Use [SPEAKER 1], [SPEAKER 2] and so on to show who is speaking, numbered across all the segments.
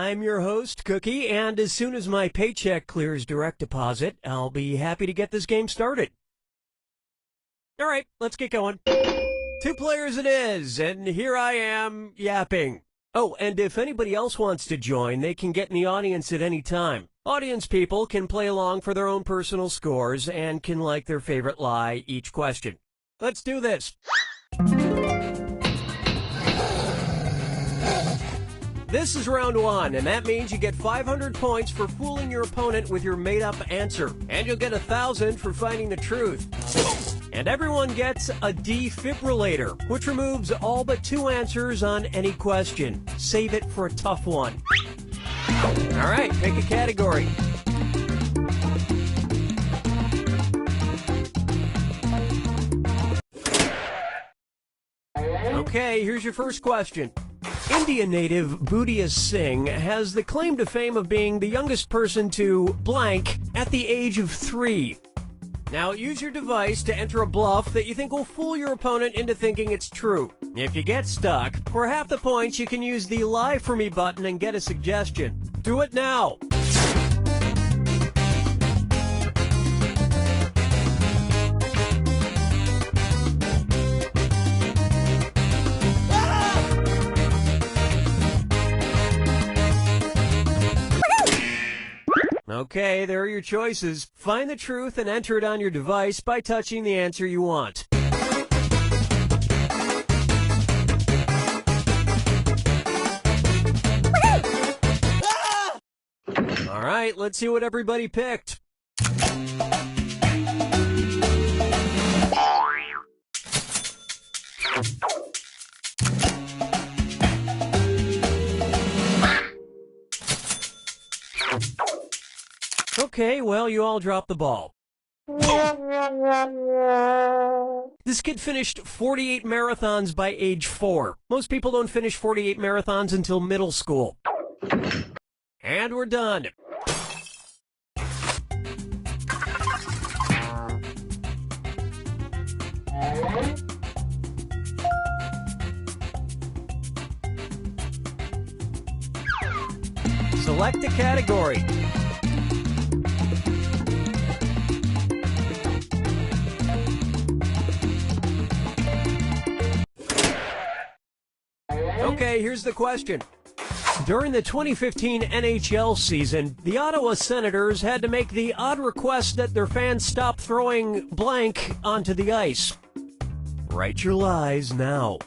[SPEAKER 1] I'm your host, Cookie, and as soon as my paycheck clears direct deposit, I'll be happy to get this game started. All right, let's get going. 2 players it is, and here I am yapping. Oh, and if anybody else wants to join, they can get in the audience at any time. Audience people can play along for their own personal scores and can like their favorite lie each question. Let's do this. This is round 1, and that means you get 500 points for fooling your opponent with your made-up answer. And you'll get 1,000 for finding the truth. And everyone gets a defibrillator, which removes all but 2 answers on any question. Save it for a tough one. All right, pick a category. Okay, here's your first question. Indian native Bhutia Singh has the claim to fame of being the youngest person to blank at the age of 3. Now, use your device to enter a bluff that you think will fool your opponent into thinking it's true. If you get stuck, for half the points, you can use the Lie For Me button and get a suggestion. Do it now! Okay, there are your choices. Find the truth and enter it on your device by touching the answer you want. All right, let's see what everybody picked. Okay, well, you all dropped the ball. This kid finished 48 marathons by age 4. Most people don't finish 48 marathons until middle school. And we're done. Select a category. Okay, here's the question. During the 2015 NHL season, the Ottawa Senators had to make the odd request that their fans stop throwing blank onto the ice. Write your lies now.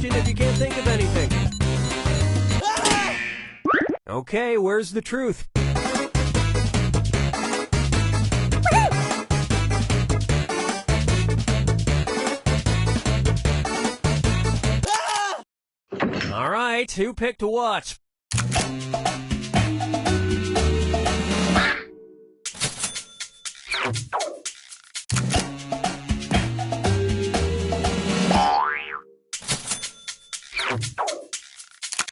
[SPEAKER 1] If you can't think of anything. Okay, where's the truth? All right, who picked what?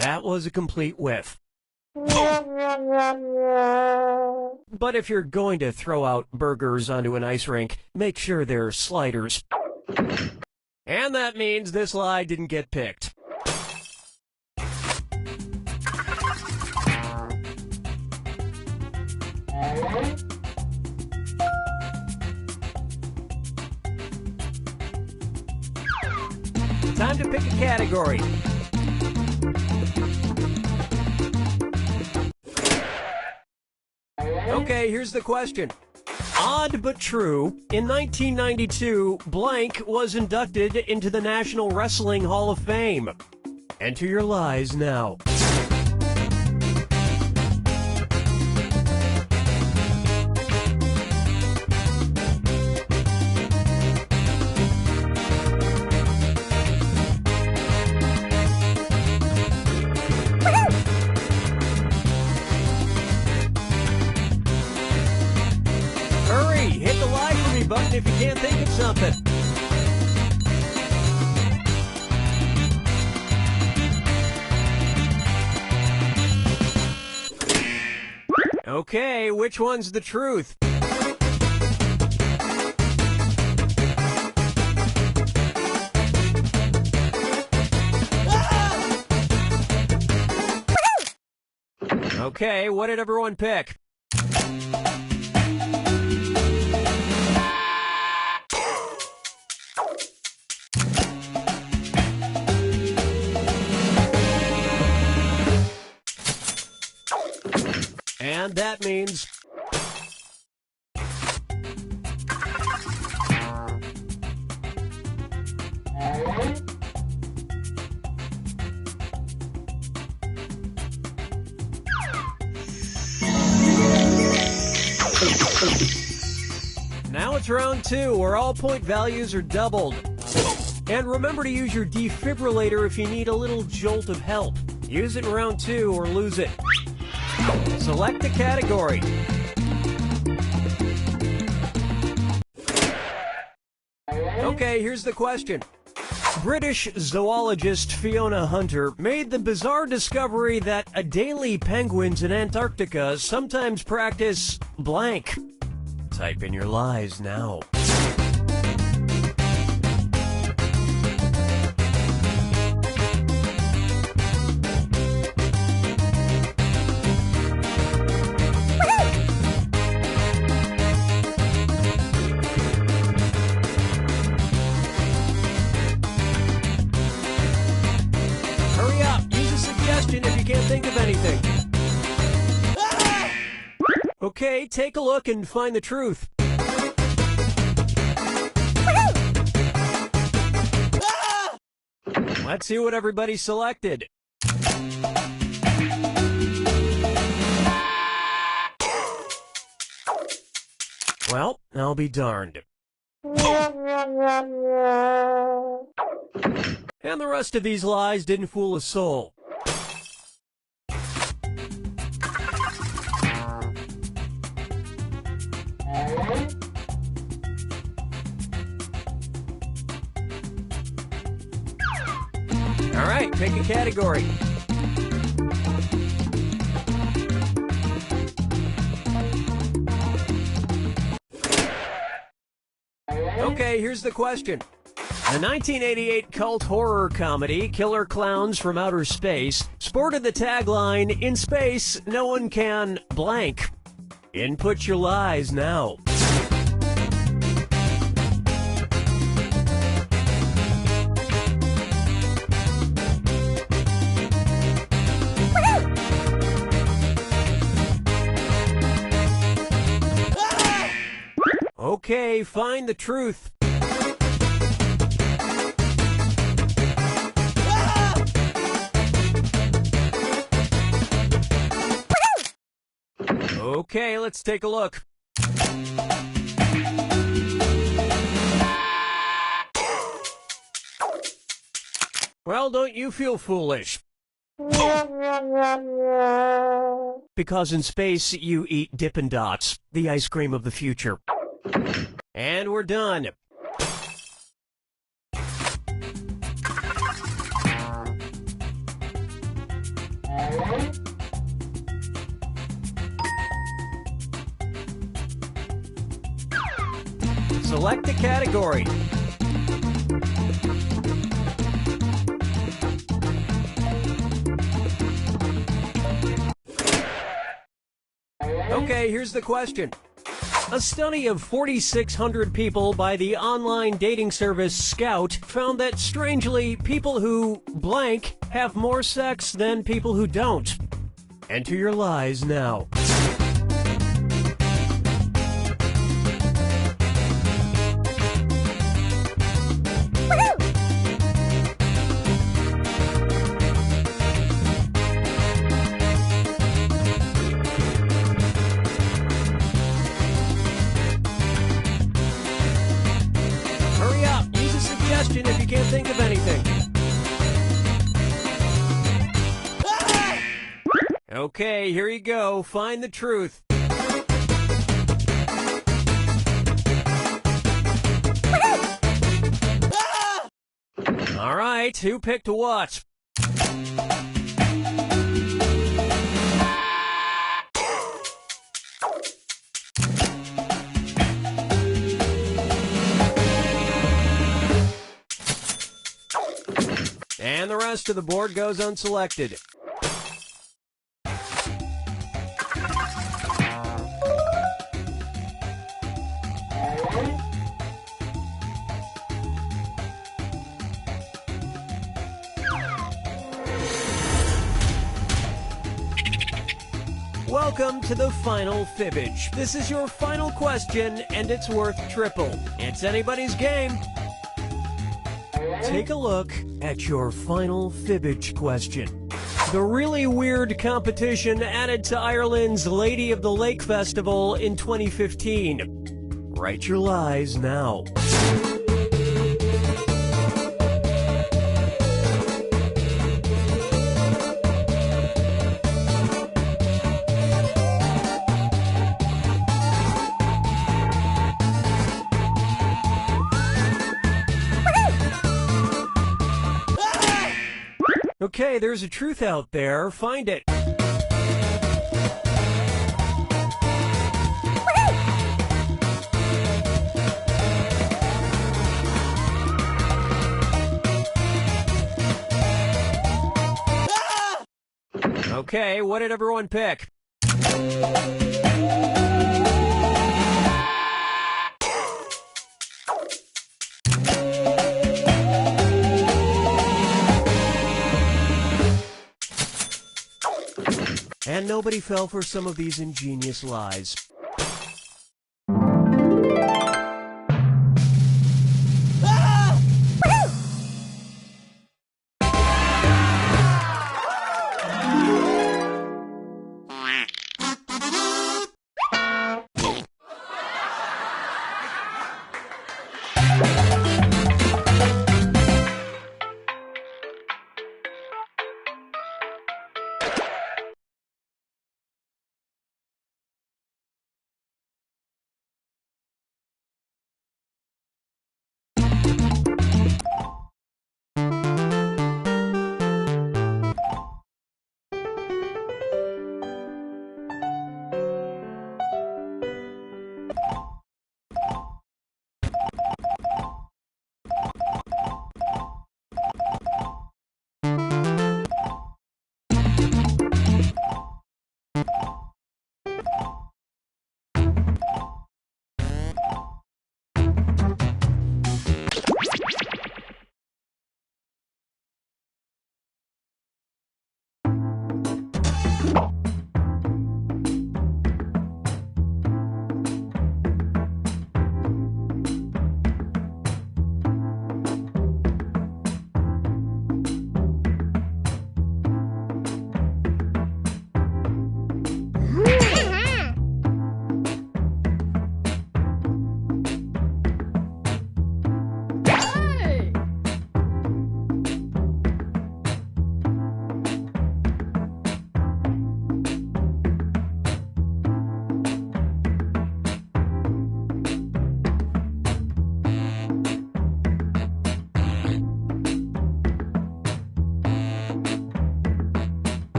[SPEAKER 1] That was a complete whiff. But if you're going to throw out burgers onto an ice rink, make sure they're sliders. And that means this lie didn't get picked. Time to pick a category. Okay, here's the question. Odd but true, in 1992, blank was inducted into the National Wrestling Hall of Fame. Enter your lies now. Hit the Lie For Me button if you can't think of something. Okay, which one's the truth? Okay, what did everyone pick? And that means... Now it's round 2, where all point values are doubled. And remember to use your defibrillator if you need a little jolt of help. Use it in round 2 or lose it. Select a category. Okay, here's the question. British zoologist Fiona Hunter made the bizarre discovery that Adelie penguins in Antarctica sometimes practice blank. Type in your lies now. Hurry up! Use a suggestion if you can't think of anything. Okay, take a look and find the truth. Let's see what everybody selected. Well, I'll be darned. And the rest of these lies didn't fool a soul. All right, pick a category. Okay, here's the question. The 1988 cult horror comedy Killer Clowns from Outer Space sported the tagline, "In space, no one can blank." Input your lies now. Okay, find the truth. Okay, let's take a look. Well, don't you feel foolish? Because in space, you eat Dippin' Dots, the ice cream of the future. And we're done. Select a category. Okay, here's the question. A study of 4,600 people by the online dating service Scout found that, strangely, people who blank have more sex than people who don't. Enter your lies now. If you can't think of anything. Okay, here you go. Find the truth. All right, who picked what? And the rest of the board goes unselected. Welcome to the final fibbage. This is your final question, and it's worth triple. It's anybody's game. Take a look at your final fibbage question. The really weird competition added to Ireland's Lady of the Lake Festival in 2015. Write your lies now. Okay, there's a truth out there. Find it. Okay, what did everyone pick? And nobody fell for some of these ingenious lies.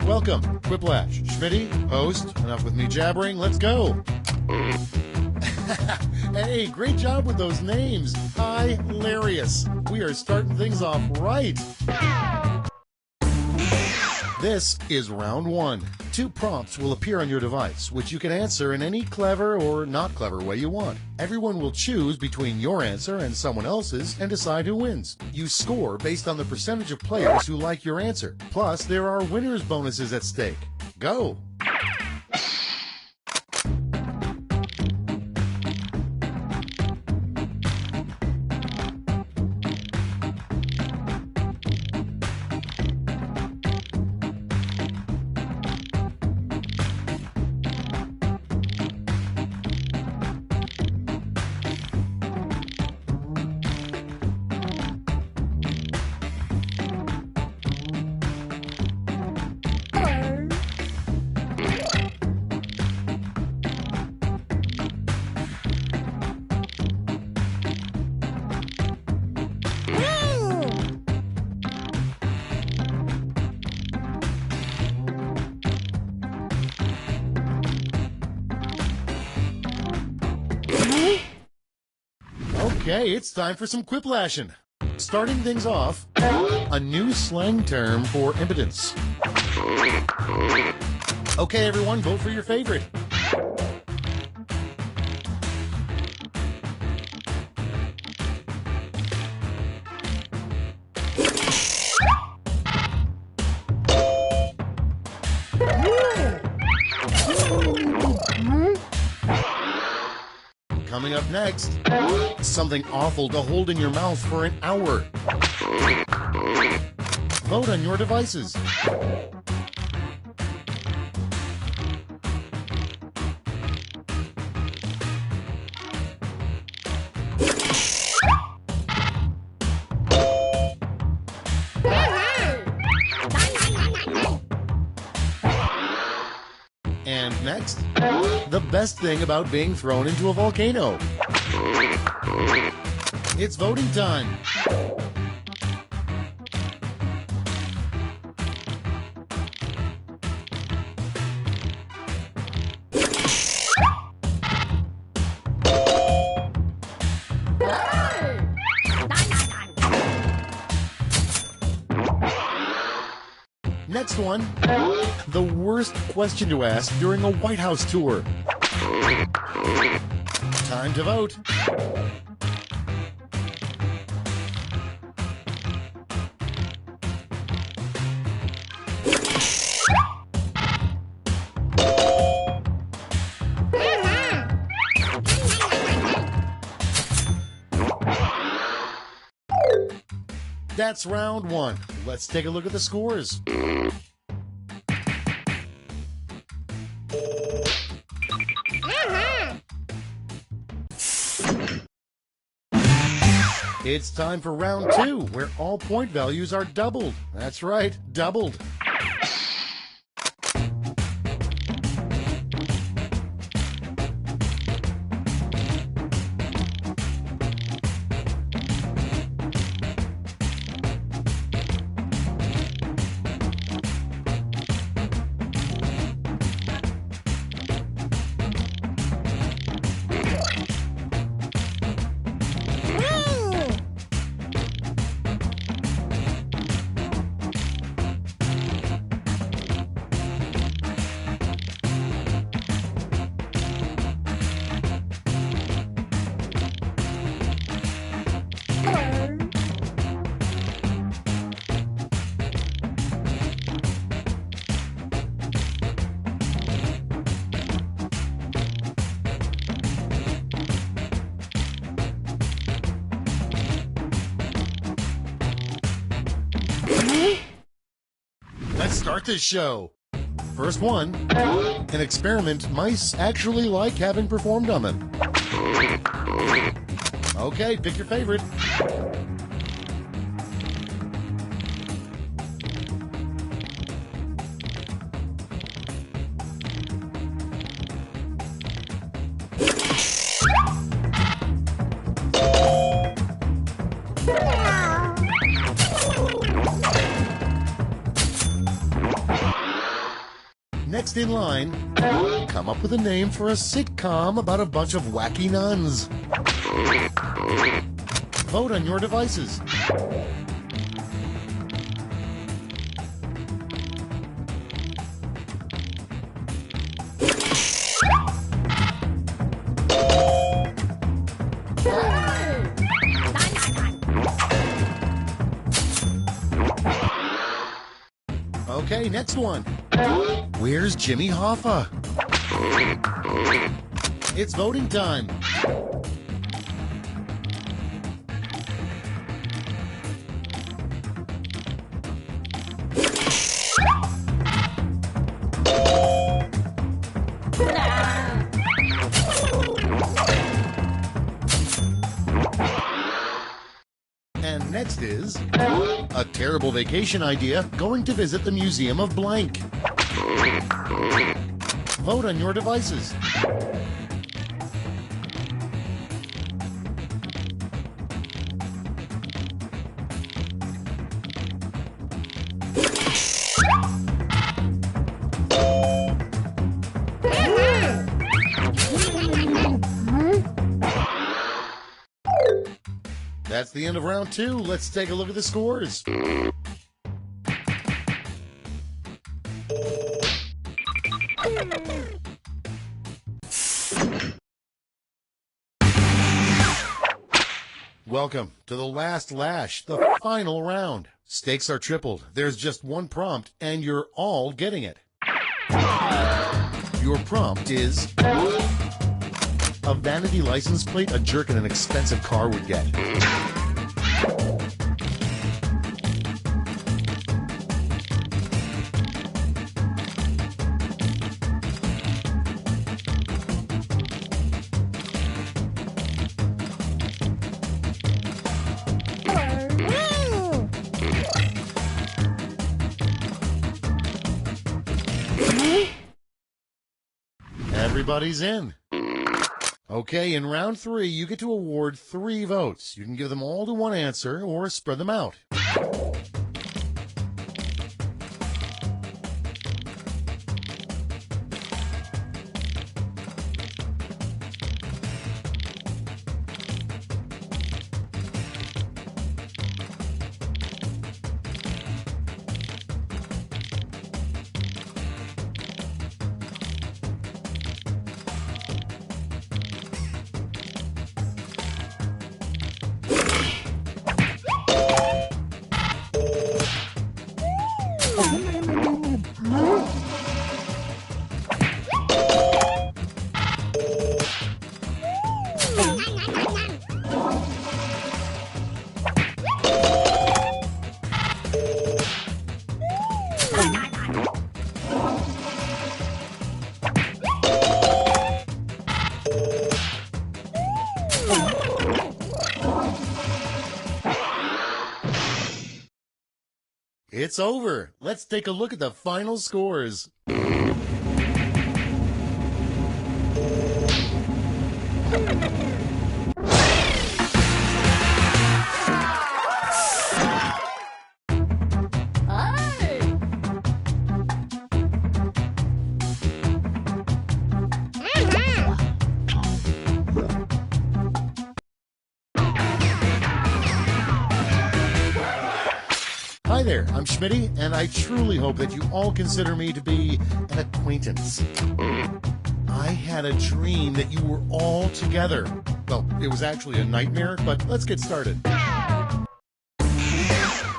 [SPEAKER 2] Welcome, Whiplash. Schmitty, host. Enough with me jabbering. Let's go. Hey, great job with those names. Hilarious. We are starting things off right. This is round one. 2 prompts will appear on your device, which you can answer in any clever or not clever way you want. Everyone will choose between your answer and someone else's and decide who wins. You score based on the percentage of players who like your answer. Plus, there are winners' bonuses at stake. Go! Okay, it's time for some quiplashing. Starting things off, a new slang term for impotence. Okay, everyone, vote for your favorite. Coming up next, something awful to hold in your mouth for an hour. Vote on your devices. And next, the best thing about being thrown into a volcano. It's voting time. Next one, the worst question to ask during a White House tour. Time to vote. That's round one. Let's take a look at the scores. It's time for round two, where all point values are doubled. That's right, doubled. Let's start this show. First one, an experiment mice actually like having performed on them. Okay, pick your favorite. Next in line, come up with a name for a sitcom about a bunch of wacky nuns. Vote on your devices. Okay, next one. Where's Jimmy Hoffa? It's voting time. And next is a terrible vacation idea, going to visit the Museum of Blank. Vote on your devices. That's the end of round 2. Let's take a look at the scores. Welcome to the last lash, the final round. Stakes are tripled. There's just one prompt, and you're all getting it. Your prompt is a vanity license plate a jerk in an expensive car would get. Everybody's in. Okay, in round 3, you get to award 3 votes. You can give them all to one answer or spread them out. It's over. Let's take a look at the final scores. Hi there, I'm Schmitty, and I truly hope that you all consider me to be an acquaintance. I had a dream that you were all together. Well, it was actually a nightmare, but let's get started.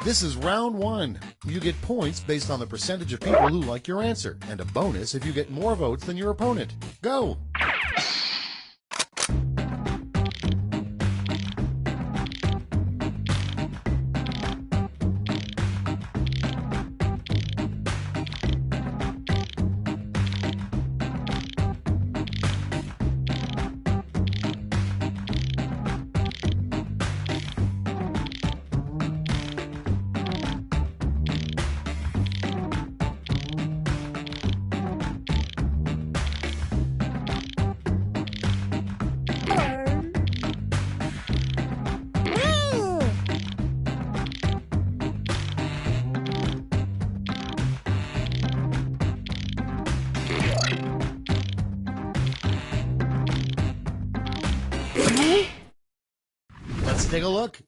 [SPEAKER 2] This is round 1. You get points based on the percentage of people who like your answer, and a bonus if you get more votes than your opponent. Go! Let's take a look.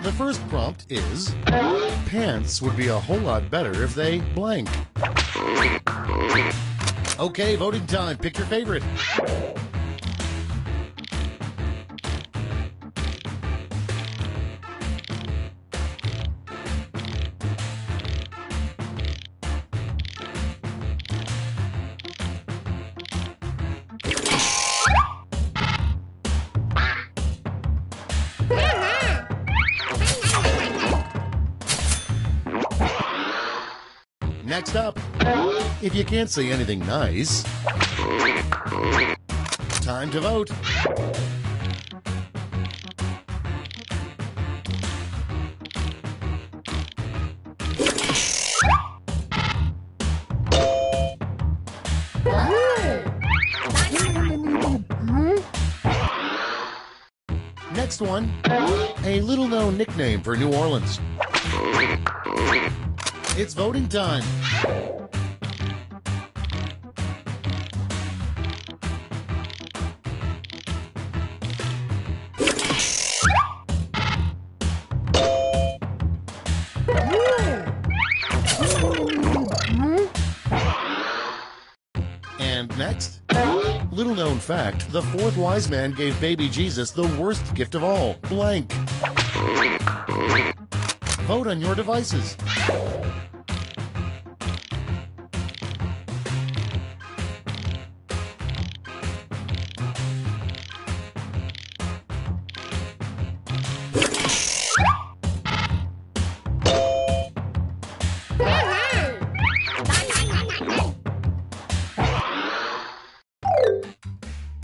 [SPEAKER 2] The first prompt is, pants would be a whole lot better if they blank. Okay, voting time. Pick your favorite. Next up, if you can't say anything nice, time to vote. Next one, a little-known nickname for New Orleans. It's voting time. And next, little-known fact, the fourth wise man gave baby Jesus the worst gift of all, blank. Vote on your devices.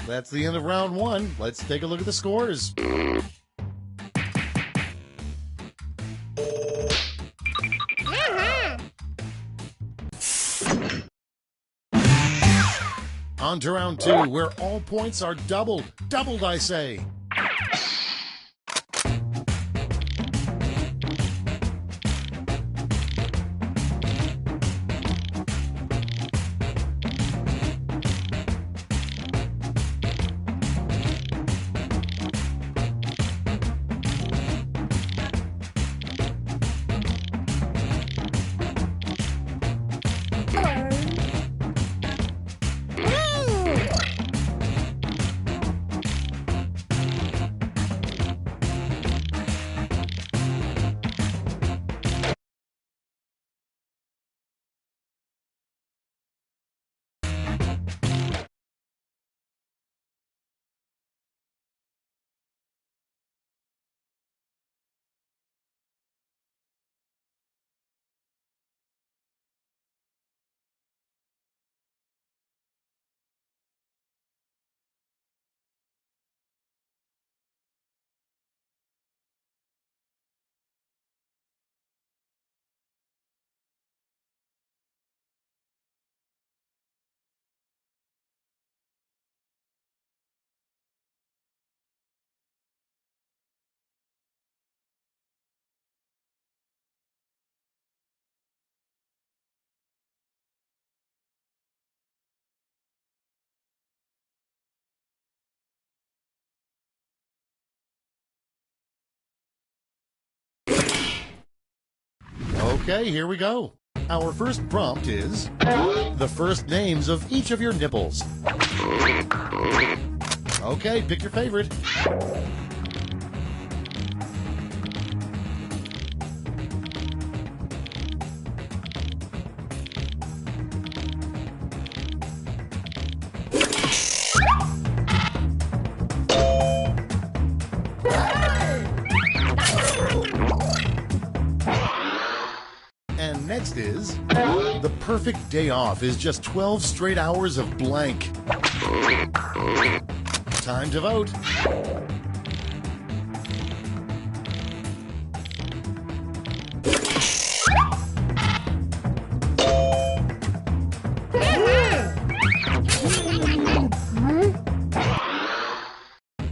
[SPEAKER 2] That's the end of round one. Let's take a look at the scores. On to round two, where all points are doubled. Doubled, I say. Okay, here we go. Our first prompt is the first names of each of your nipples. Okay, pick your favorite. And next is, the perfect day off is just 12 straight hours of blank. Time to vote.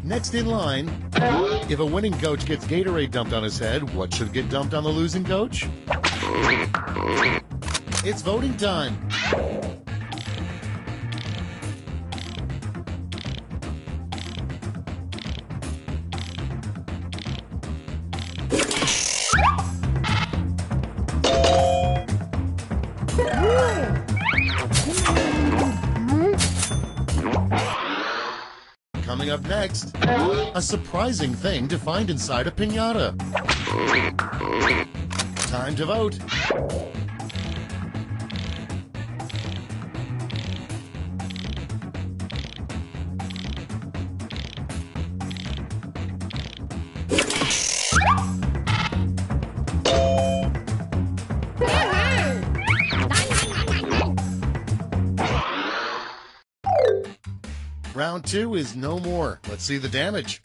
[SPEAKER 2] Next in line, if a winning coach gets Gatorade dumped on his head, what should get dumped on the losing coach? It's voting time. Coming up next, a surprising thing to find inside a piñata. Time to vote. Round 2 is no more. Let's see the damage.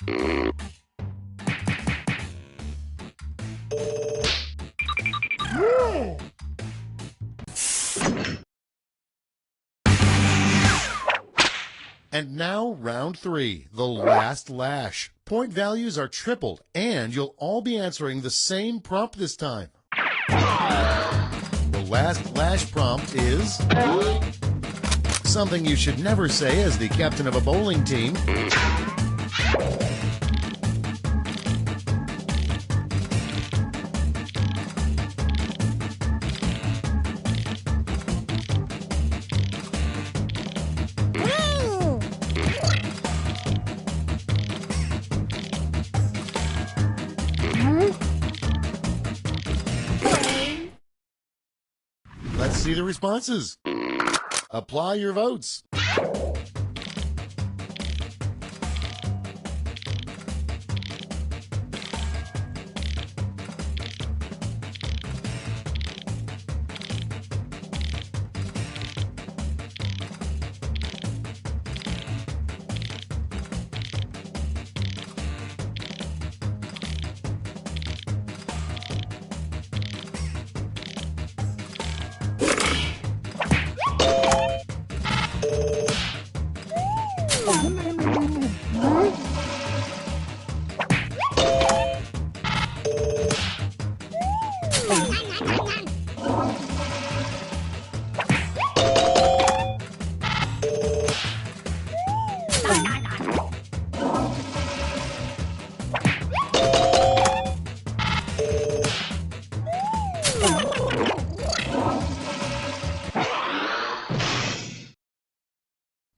[SPEAKER 2] And now, round 3, the last lash. Point values are tripled, and you'll all be answering the same prompt this time. The last lash prompt is something you should never say as the captain of a bowling team. Let's see the responses. Apply your votes.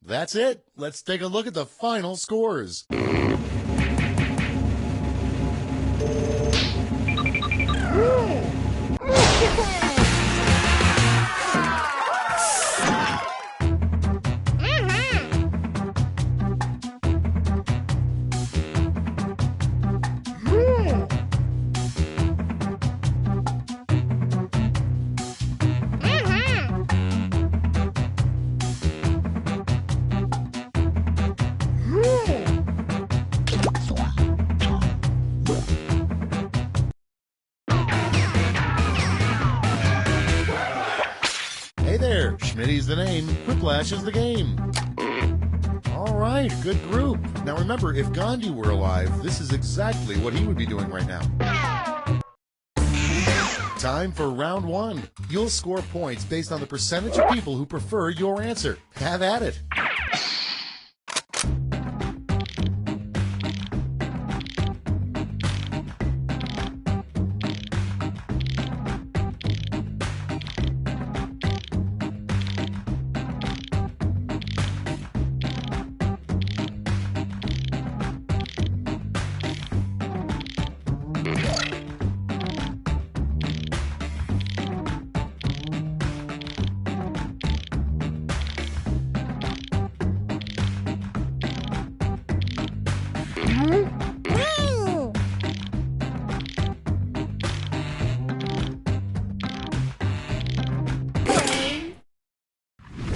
[SPEAKER 2] That's it. Let's take a look at the final scores. Hey there, Schmitty's the name, Quiplash is the game. All right, good group. Now remember, if Gandhi were alive, this is exactly what he would be doing right now. Time for round 1. You'll score points based on the percentage of people who prefer your answer. Have at it.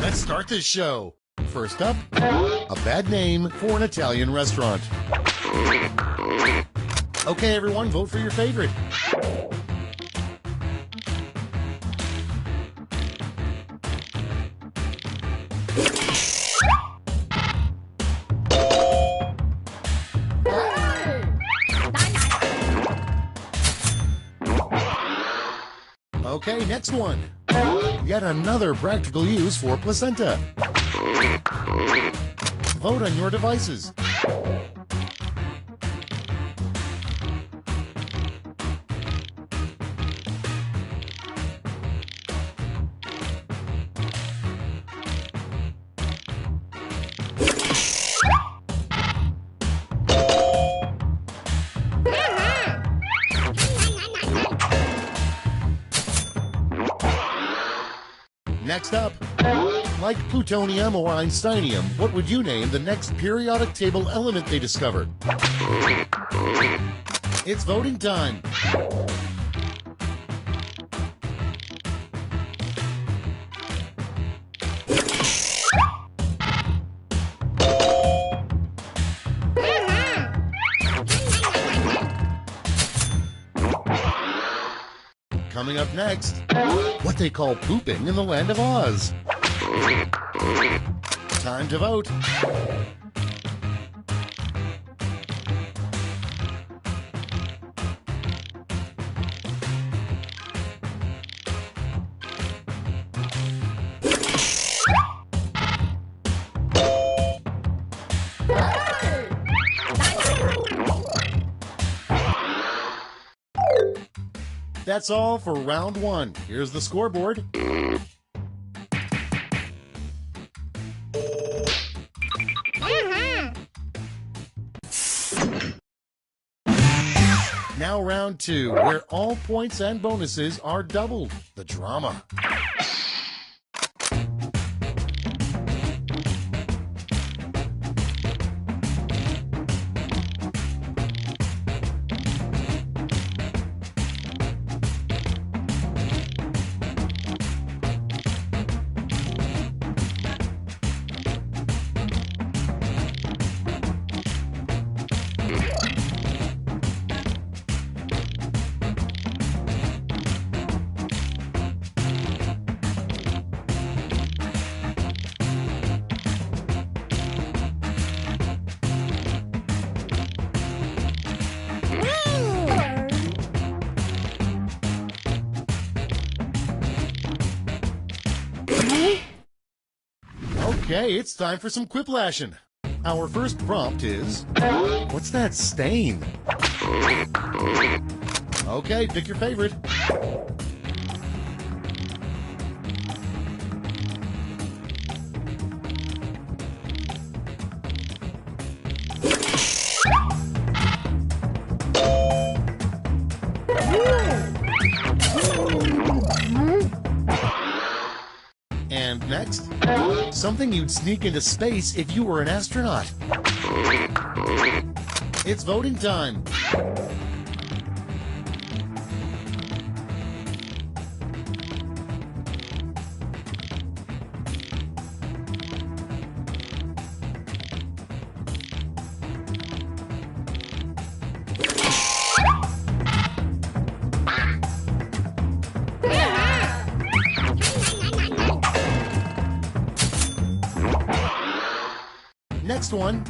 [SPEAKER 2] Let's start this show. First up, a bad name for an Italian restaurant. Okay, everyone, vote for your favorite. Okay, next one. Yet another practical use for placenta. Vote on your devices. Next up, like plutonium or Einsteinium, what would you name the next periodic table element they discovered? It's voting time. Coming up next, what they call pooping in the land of Oz. Time to vote. That's all for round one. Here's the scoreboard. Now round two, where all points and bonuses are doubled. The drama. Okay, it's time for some quiplashing. Our first prompt is, what's that stain? Okay, pick your favorite. And next, something you'd sneak into space if you were an astronaut. It's voting time. Next one,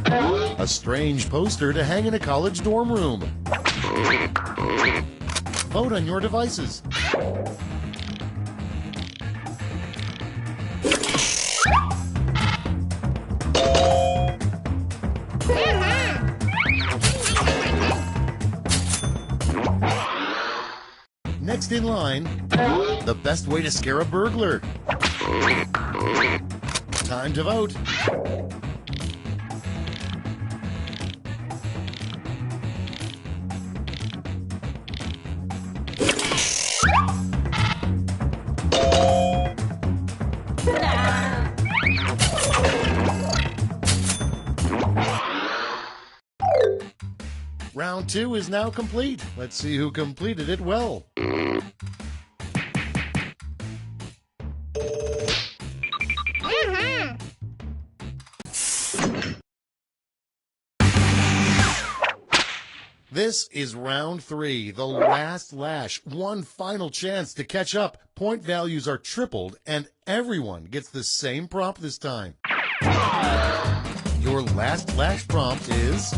[SPEAKER 2] a strange poster to hang in a college dorm room. Vote on your devices. Next in line, the best way to scare a burglar. Time to vote. Round two is now complete. Let's see who completed it well. This is round three, the last lash. One final chance to catch up. Point values are tripled, and everyone gets the same prompt this time. Your last lash prompt is...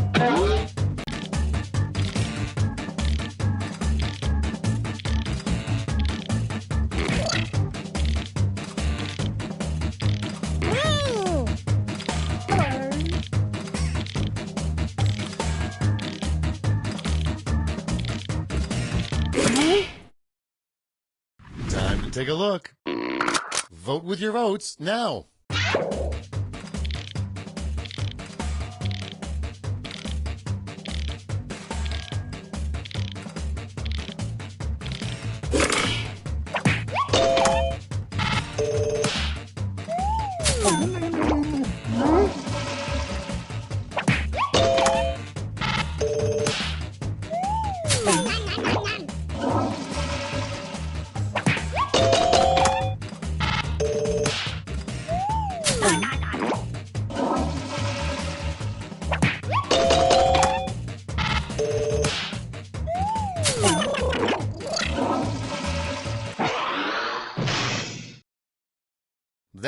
[SPEAKER 2] Time to take a look. Vote with your votes now.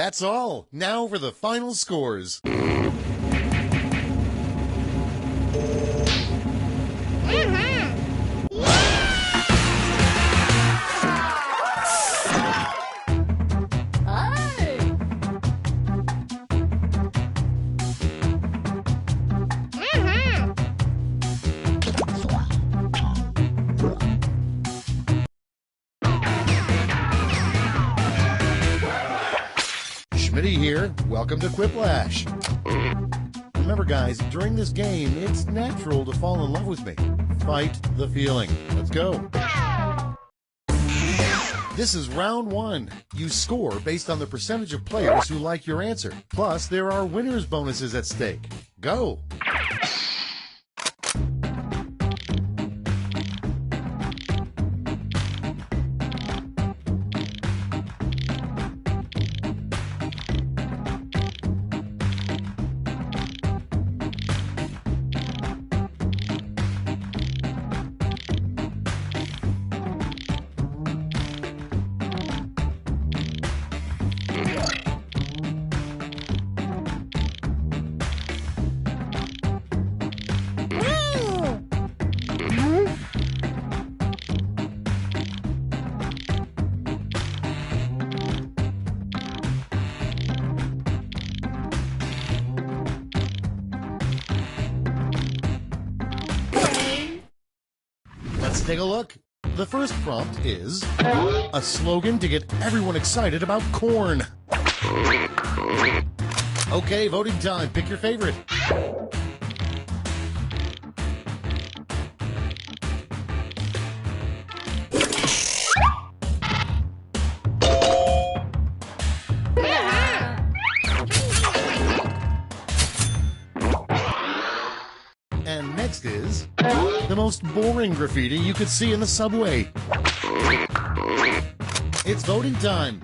[SPEAKER 2] That's all. Now for the final scores. Schmitty here. Welcome to Quiplash. Remember, guys, during this game, it's natural to fall in love with me. Fight the feeling. Let's go. This is round one. You score based on the percentage of players who like your answer. Plus, there are winners' bonuses at stake. Go. Let's take a look. The first prompt is a slogan to get everyone excited about corn. Okay, voting time. Pick your favorite. And next is the most boring graffiti you could see in the subway. It's voting time.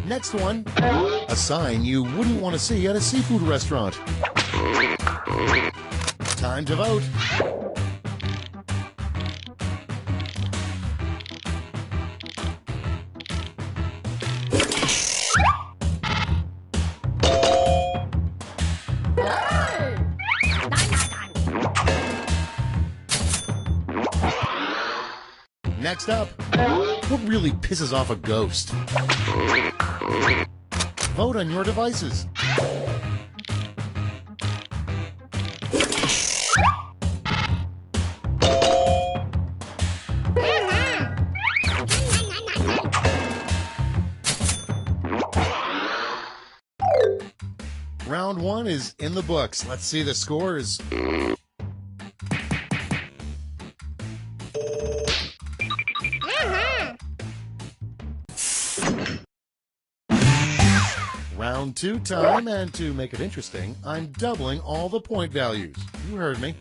[SPEAKER 2] Next one, a sign you wouldn't want to see at a seafood restaurant. Time to vote. Next up, what really pisses off a ghost? Vote on your devices. Round one is in the books. Let's see the scores. Round two time, and to make it interesting, I'm doubling all the point values. You heard me.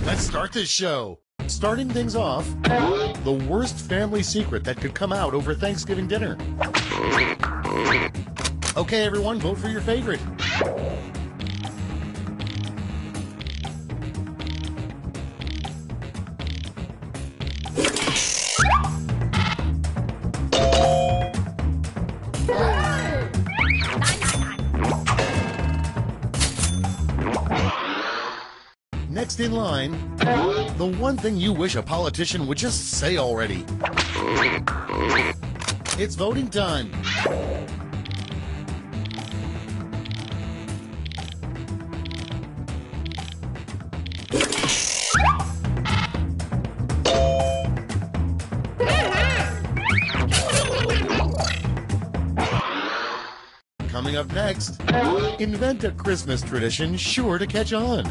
[SPEAKER 2] Let's start this show. Starting things off, the worst family secret that could come out over Thanksgiving dinner. Okay, everyone, vote for your favorite. next in line, the one thing you wish a politician would just say already. It's voting time. Coming up next, invent a Christmas tradition sure to catch on.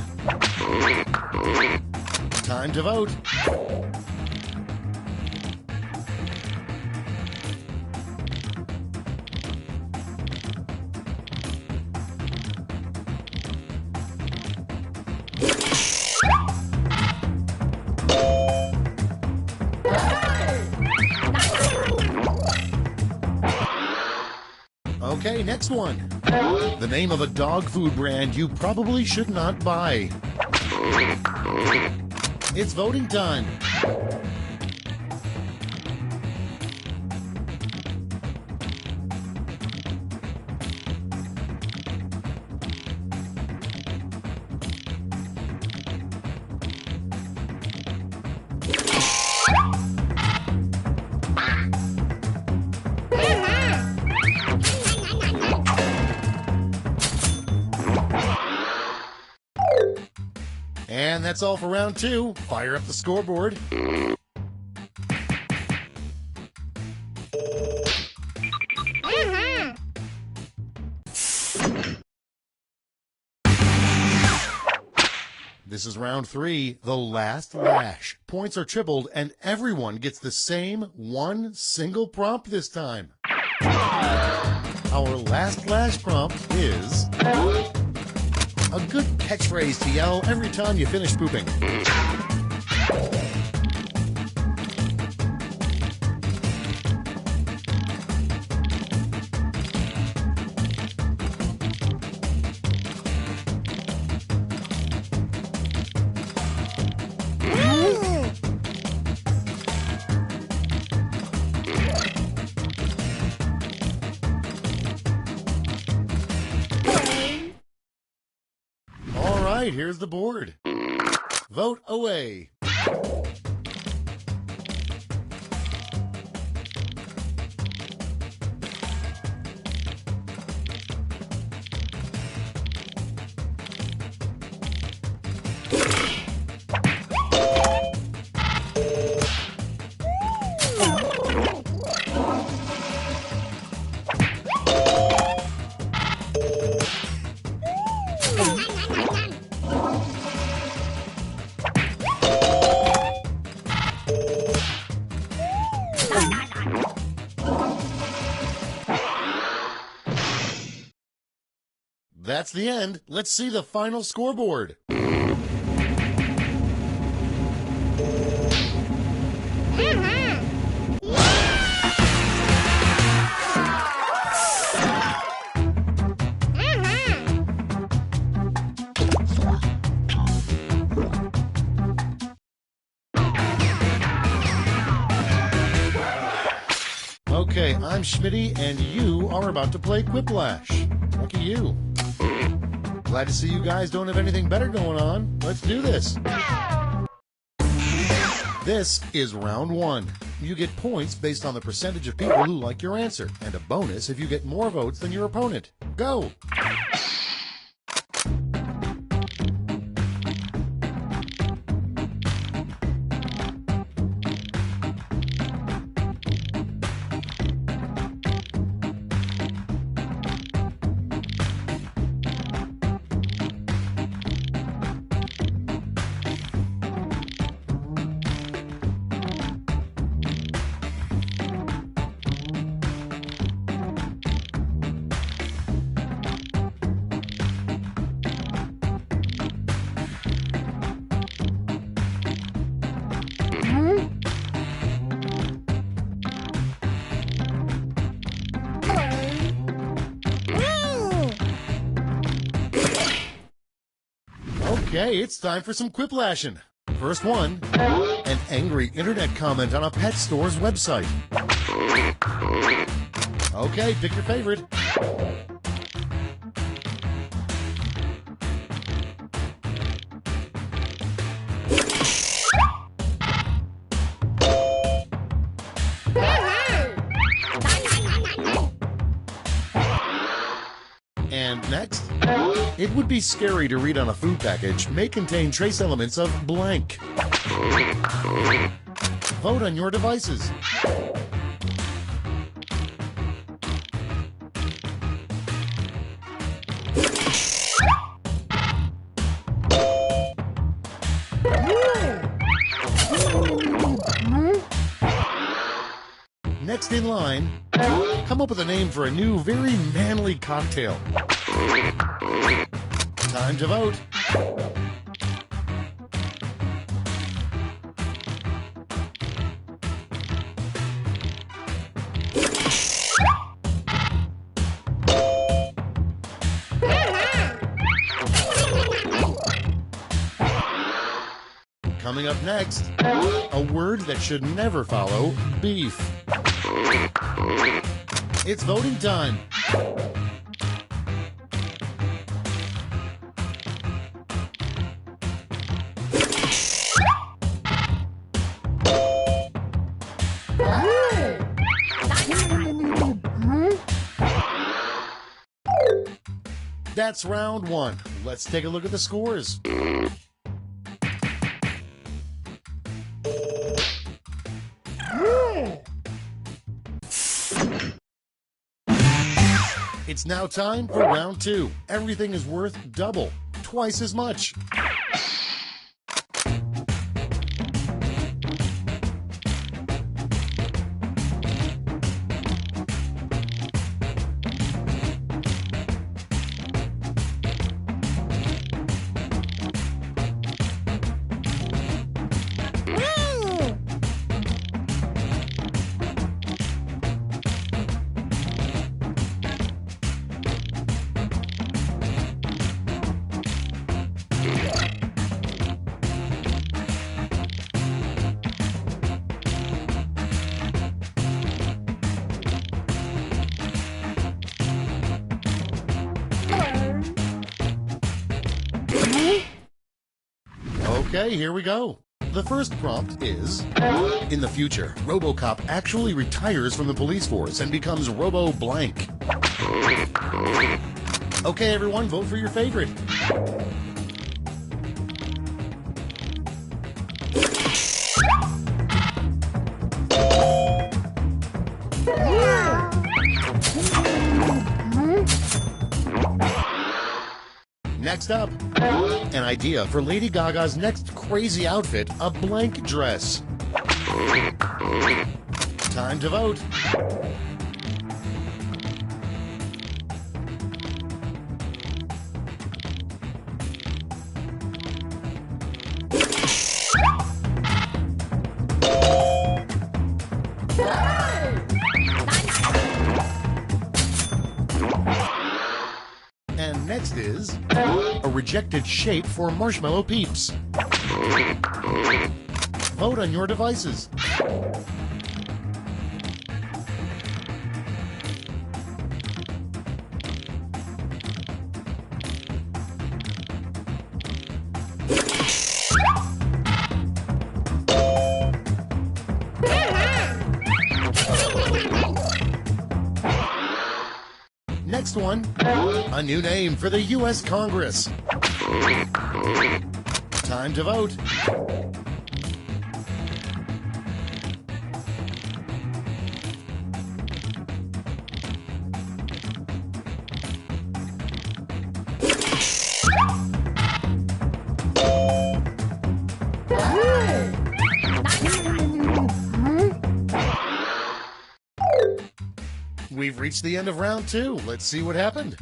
[SPEAKER 2] Time to vote. Okay, next one. The name of a dog food brand you probably should not buy. It's voting time. And that's all for round 2. Fire up the scoreboard. This is round 3, the last lash. Points are tripled and everyone gets the same one single prompt this time. Our last lash prompt is a good catchphrase to yell every time you finish pooping. All right, here's the board. Vote away. That's the end. Let's see the final scoreboard. Okay, I'm Schmitty, and you are about to play Quiplash. Lucky you. Glad to see you guys don't have anything better going on. Let's do this. This is round 1. You get points based on the percentage of people who like your answer, and a bonus if you get more votes than your opponent. Go! Okay, it's time for some quiplashing. First one, an angry internet comment on a pet store's website. Okay, pick your favorite. And next, it would be scary to read on a food package may contain trace elements of blank. Vote on your devices. Next in line, come up with a name for a new, very manly cocktail. Time to vote. Coming up next, a word that should never follow beef. It's voting time. That's round one. Let's take a look at the scores. It's now time for round two. Everything is worth double, twice as much. Okay, here we go. The first prompt is, in the future, RoboCop actually retires from the police force and becomes Robo-Blank. Okay, everyone, vote for your favorite. Next up, an idea for Lady Gaga's next crazy outfit, a blank dress. Time to vote. And next is a rejected shape for Marshmallow Peeps. Vote on your devices. Next one, a new name for the U.S. Congress. Time to vote. We've reached the end of round two. Let's see what happened.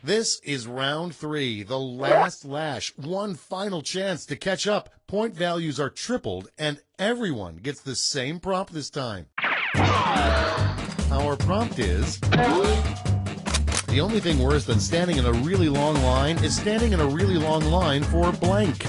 [SPEAKER 2] This is round three, the last lash. One final chance to catch up. Point values are tripled, and everyone gets the same prompt this time. Our prompt is, the only thing worse than standing in a really long line is standing in a really long line for blank.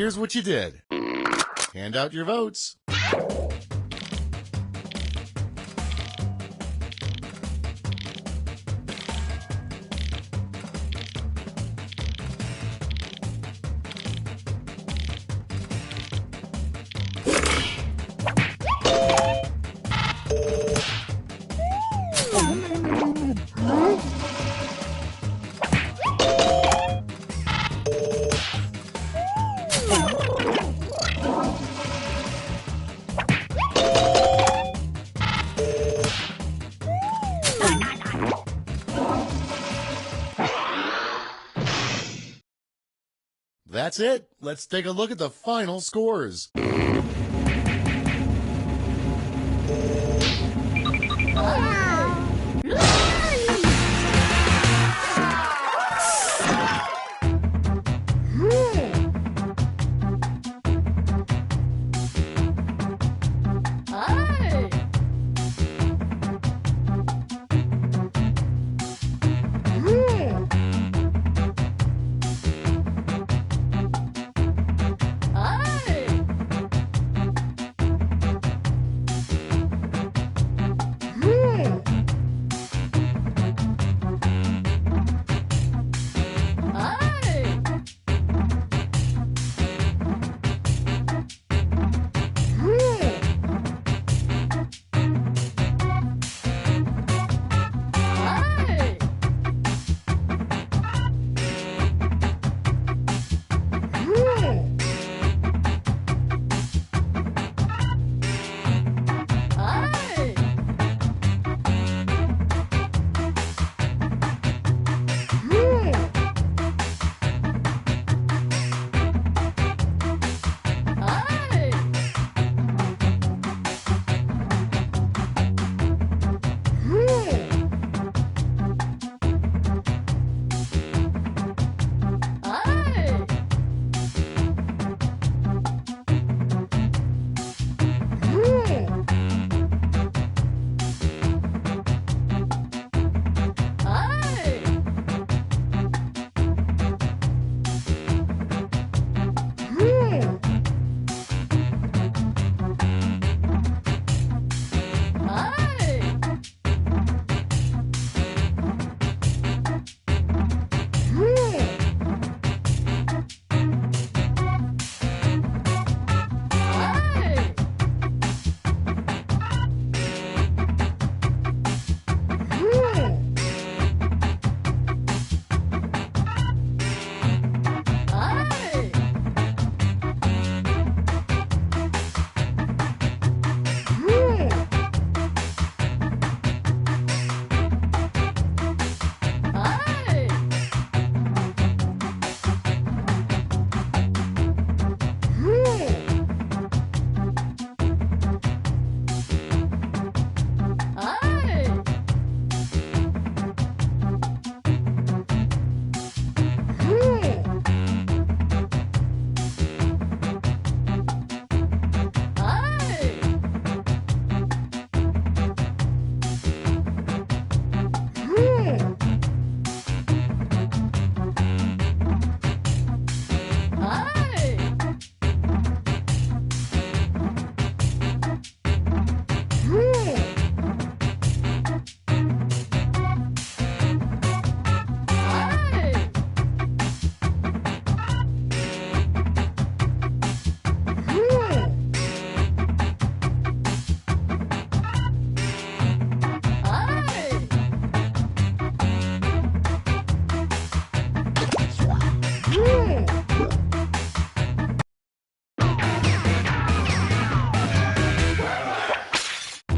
[SPEAKER 2] here's what you did. Hand out your votes. That's it. Let's take a look at the final scores.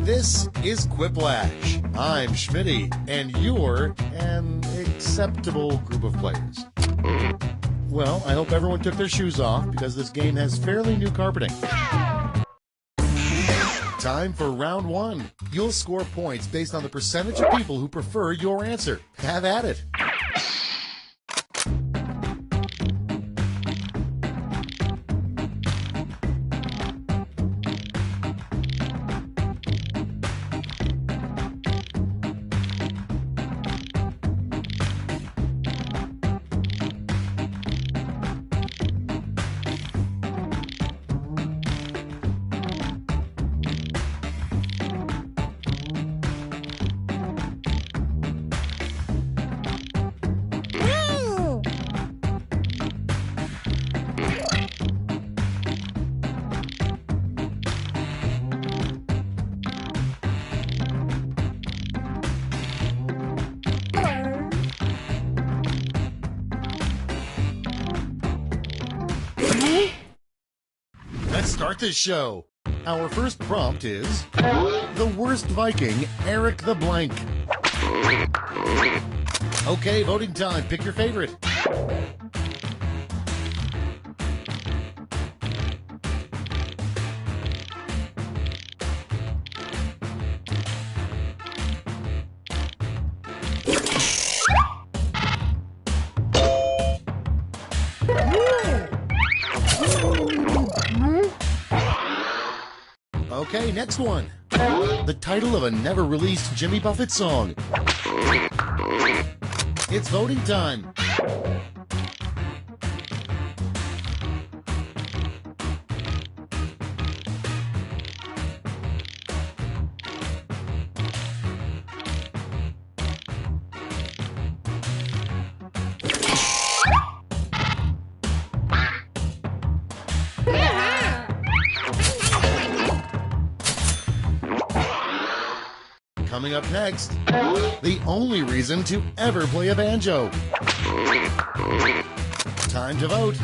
[SPEAKER 2] This is Quiplash. I'm Schmitty, and you're an acceptable group of players. Well, I hope everyone took their shoes off because this game has fairly new carpeting. Time for round one. You'll score points based on the percentage of people who prefer your answer. Have at it. start this show. Our first prompt is the worst Viking, Eric the Blank. Okay, voting time. Pick your favorite. Okay, next one. The title of a never-released Jimmy Buffett song. It's voting time. Coming up next, the only reason to ever play a banjo. Time to vote.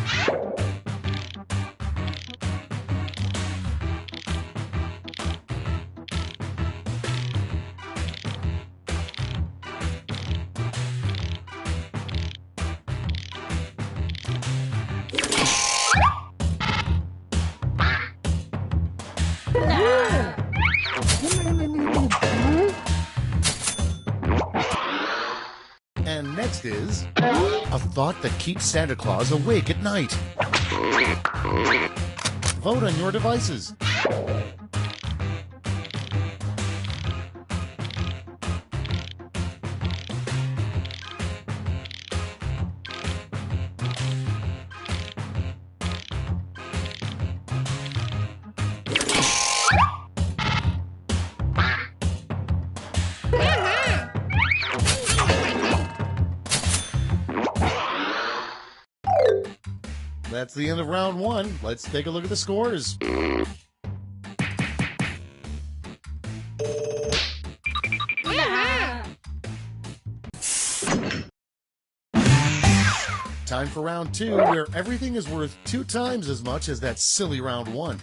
[SPEAKER 2] And next is a thought that keeps Santa Claus awake at night. Vote on your devices. That's the end of round one. Let's take a look at the scores. Time for round two, where everything is worth 2 times as much as that silly round one.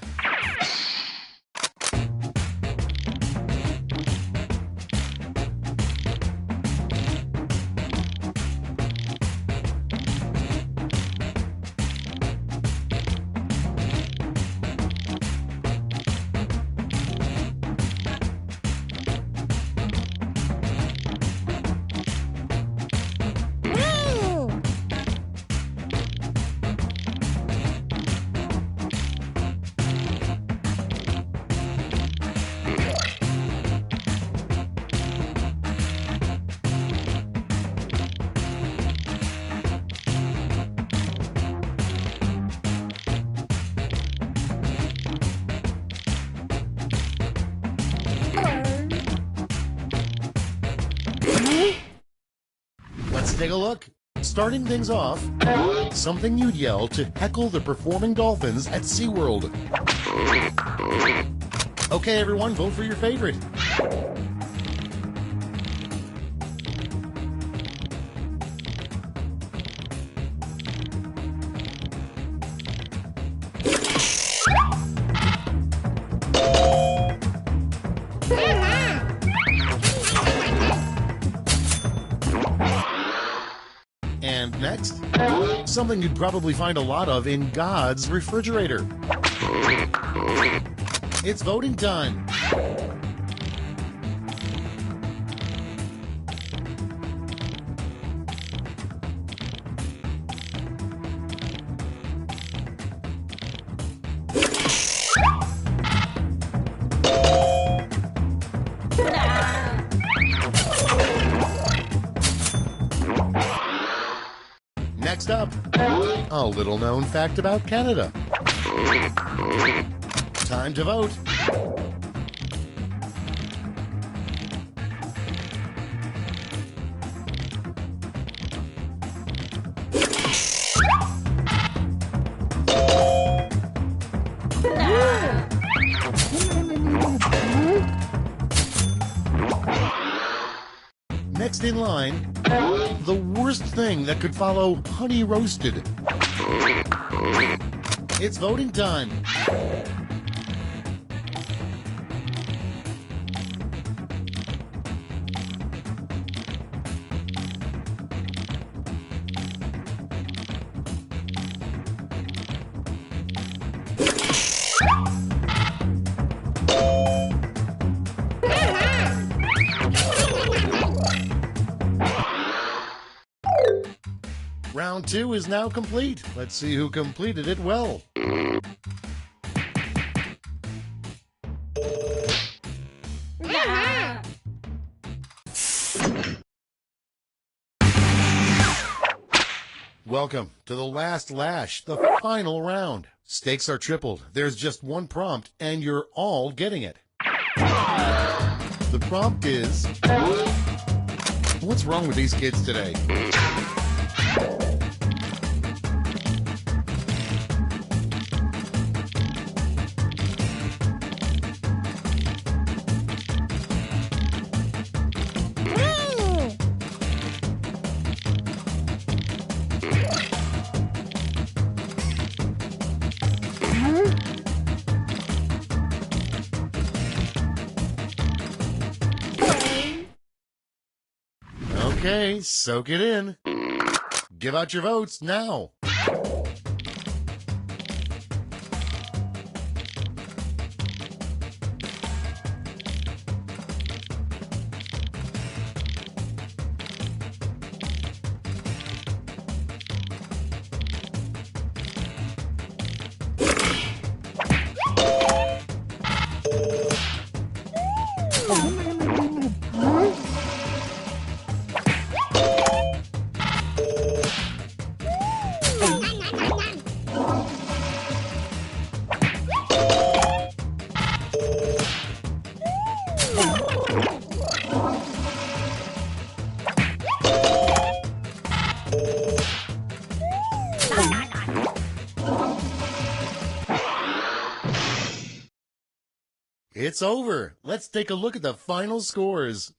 [SPEAKER 2] Let's take a look. Starting things off, something you'd yell to heckle the performing dolphins at SeaWorld. Okay, everyone, vote for your favorite. And next, something you'd probably find a lot of in God's refrigerator. It's voting time. Next up, a little-known fact about Canada. Time to vote. Next in line, the worst thing that could follow honey roasted. It's voting time. Round 2 is now complete. Let's see who completed it well. Welcome to the last lash, the final round. Stakes are tripled. There's just one prompt, and you're all getting it. The prompt is... What's wrong with these kids today? Okay, soak it in. Give out your votes now. It's over. Let's take a look at the final scores.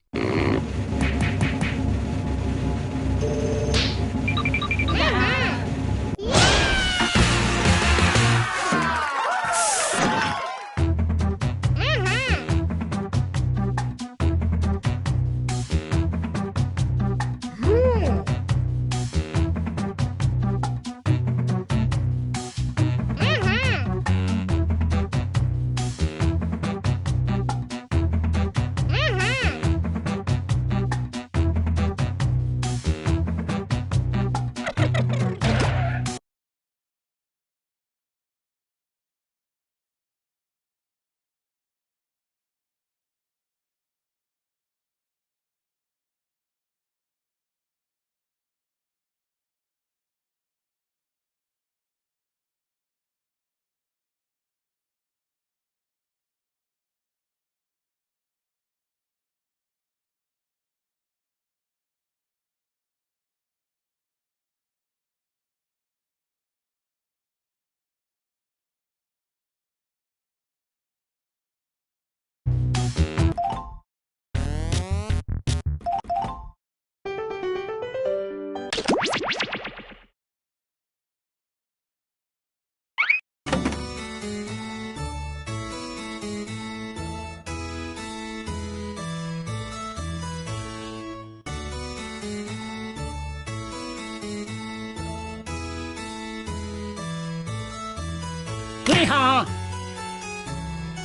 [SPEAKER 3] Hee-haw!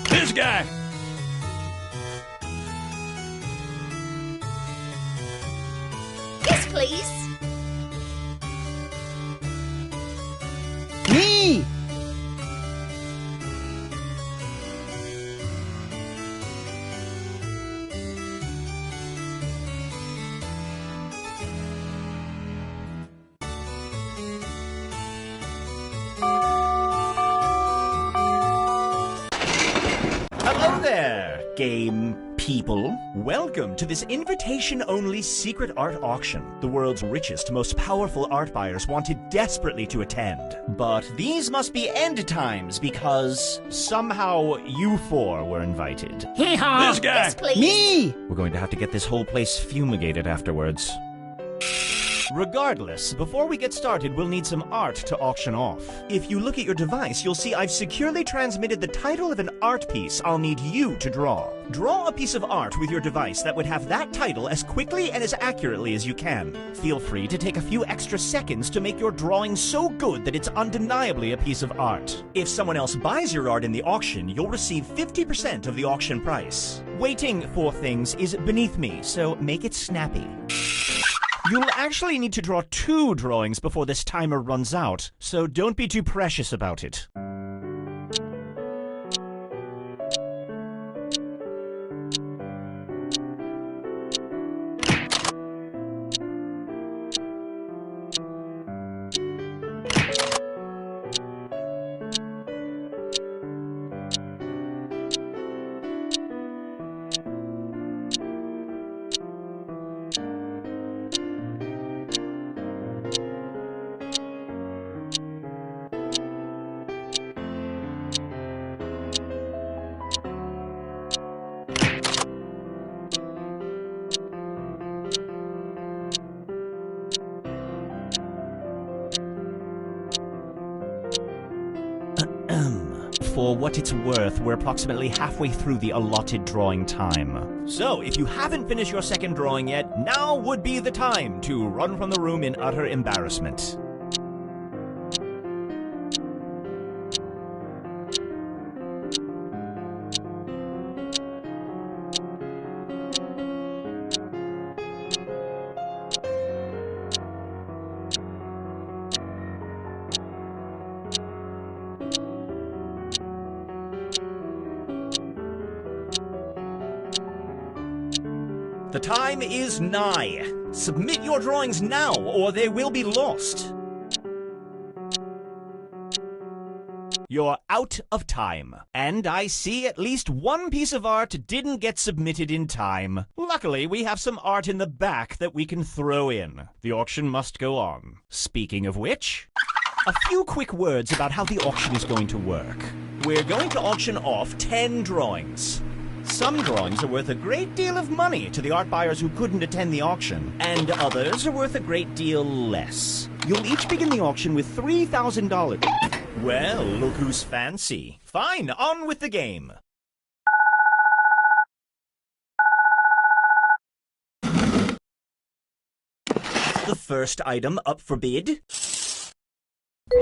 [SPEAKER 3] This guy!
[SPEAKER 4] Yes, please.
[SPEAKER 3] Me!
[SPEAKER 5] Hello there, game people. Welcome to this invitation-only secret art auction. The world's richest, most powerful art buyers wanted desperately to attend. But these must be end times because somehow you four were invited.
[SPEAKER 3] Hee-haw!
[SPEAKER 5] This guy!
[SPEAKER 4] Yes, please.
[SPEAKER 3] Me!
[SPEAKER 5] We're going to have to get this whole place fumigated afterwards. Regardless, before we get started, we'll need some art to auction off. If you look at your device, you'll see I've securely transmitted the title of an art piece I'll need you to draw. Draw a piece of art with your device that would have that title as quickly and as accurately as you can. Feel free to take a few extra seconds to make your drawing so good that it's undeniably a piece of art. If someone else buys your art in the auction, you'll receive 50% of the auction price. Waiting for things is beneath me, so make it snappy. You'll actually need to draw 2 drawings before this timer runs out, so don't be too precious about it. For what it's worth, we're approximately halfway through the allotted drawing time. So, if you haven't finished your second drawing yet, now would be the time to run from the room in utter embarrassment. The time is nigh. Submit your drawings now, or they will be lost. You're out of time. And I see at least one piece of art didn't get submitted in time. Luckily, we have some art in the back that we can throw in. The auction must go on. Speaking of which, a few quick words about how the auction is going to work. We're going to auction off 10 drawings. Some drawings are worth a great deal of money to the art buyers who couldn't attend the auction, and others are worth a great deal less. You'll each begin the auction with $3,000. Well, look who's fancy. Fine, on with the game. The first item up for bid.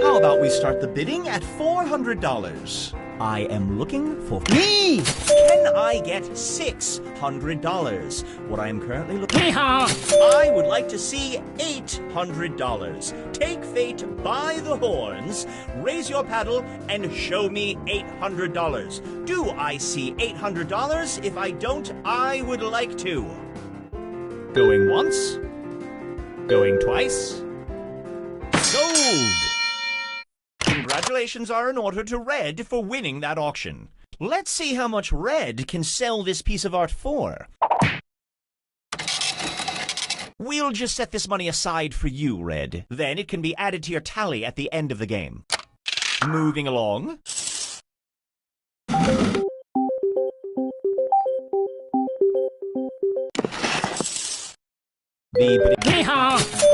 [SPEAKER 5] How about we start the bidding at $400? I am looking for me. Can I get $600? What I am currently looking for. I would like to see $800. Take fate by the horns, raise your paddle, and show me $800. Do I see $800? If I don't, I would like to. Going once. Going twice. Sold! Congratulations are in order to Red for winning that auction. Let's see how much Red can sell this piece of art for. We'll just set this money aside for you, Red. Then it can be added to your tally at the end of the game. Moving along.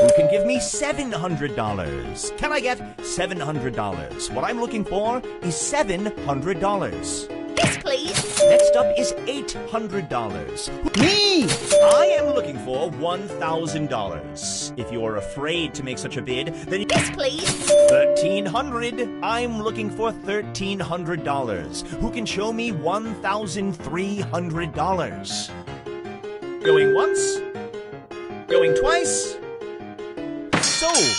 [SPEAKER 5] Who can give me $700? Can I get $700? What I'm looking for is $700.
[SPEAKER 4] Yes, please.
[SPEAKER 5] Next up is $800. Me! I am looking for $1,000. If you're afraid to make such a bid, then
[SPEAKER 4] Yes, please.
[SPEAKER 5] $1,300. I'm looking for $1,300. Who can show me $1,300? Going once. Going twice. Sold.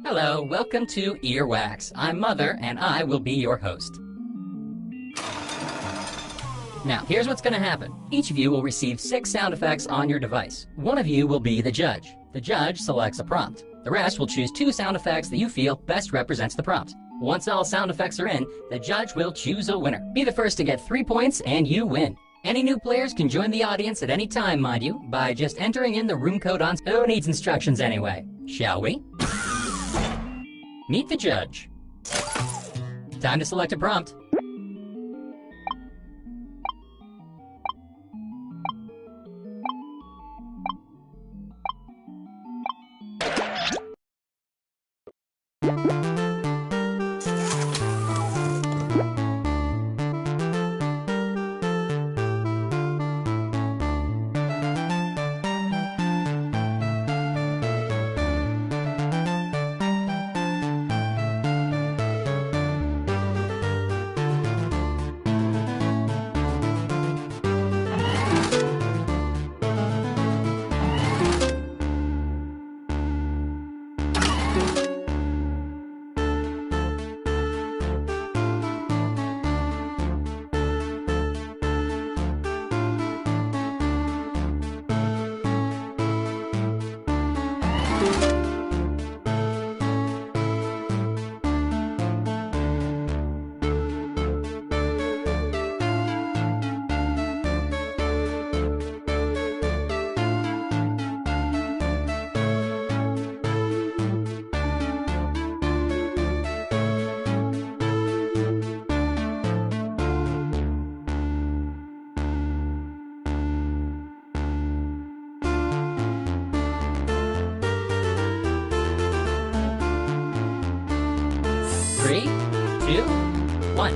[SPEAKER 6] Hello, welcome to Earwax. I'm Mother, and I will be your host. Now, here's what's going to happen. Each of you will receive 6 sound effects on your device. One of you will be the judge. The judge selects a prompt. The rest will choose 2 sound effects that you feel best represents the prompt. Once all sound effects are in, the judge will choose a winner. Be the first to get 3 points, and you win. Any new players can join the audience at any time, mind you, by just entering in the room code on... Who needs instructions anyway? Shall we? Meet the judge. Time to select a prompt. Three, 2, 1.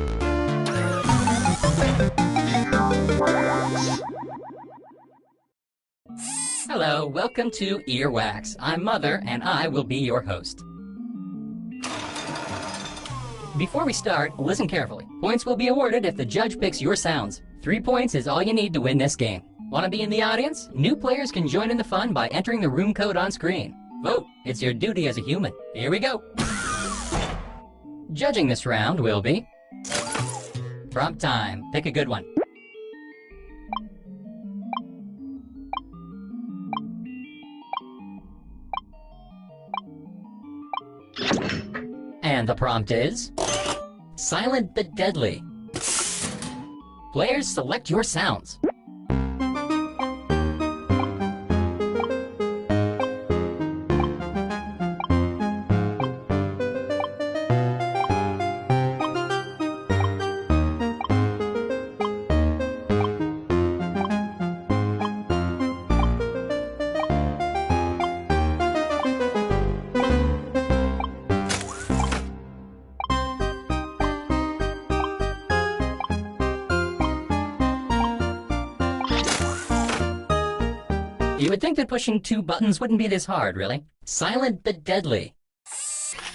[SPEAKER 6] Hello, welcome to Earwax. I'm Mother, and I will be your host. Before we start, listen carefully. Points will be awarded if the judge picks your sounds. 3 points is all you need to win this game. Want to be in the audience? New players can join in the fun by entering the room code on screen. Vote. It's your duty as a human. Here we go. Judging this round will be... Prompt time. Pick a good one. And the prompt is... Silent but Deadly. Players, select your sounds. You would think that pushing 2 buttons wouldn't be this hard, really. Silent but Deadly.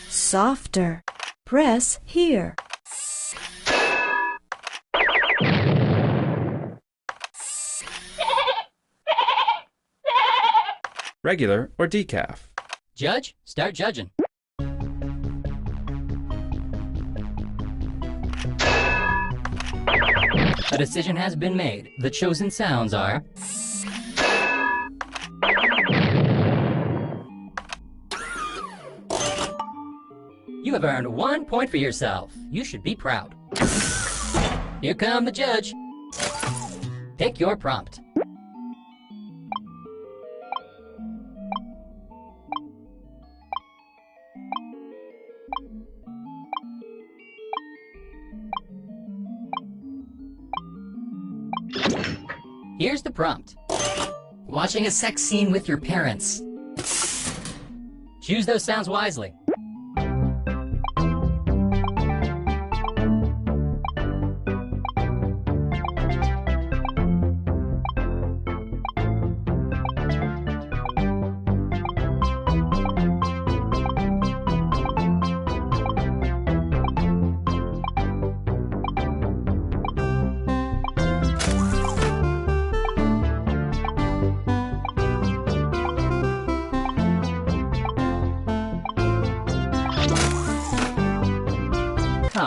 [SPEAKER 7] Softer. Press here.
[SPEAKER 8] Regular or decaf?
[SPEAKER 6] Judge, start judging. A decision has been made. The chosen sounds are... You have earned 1 point for yourself. You should be proud. Here come the judge. Pick your prompt. Here's the prompt. Watching a sex scene with your parents. Choose those sounds wisely.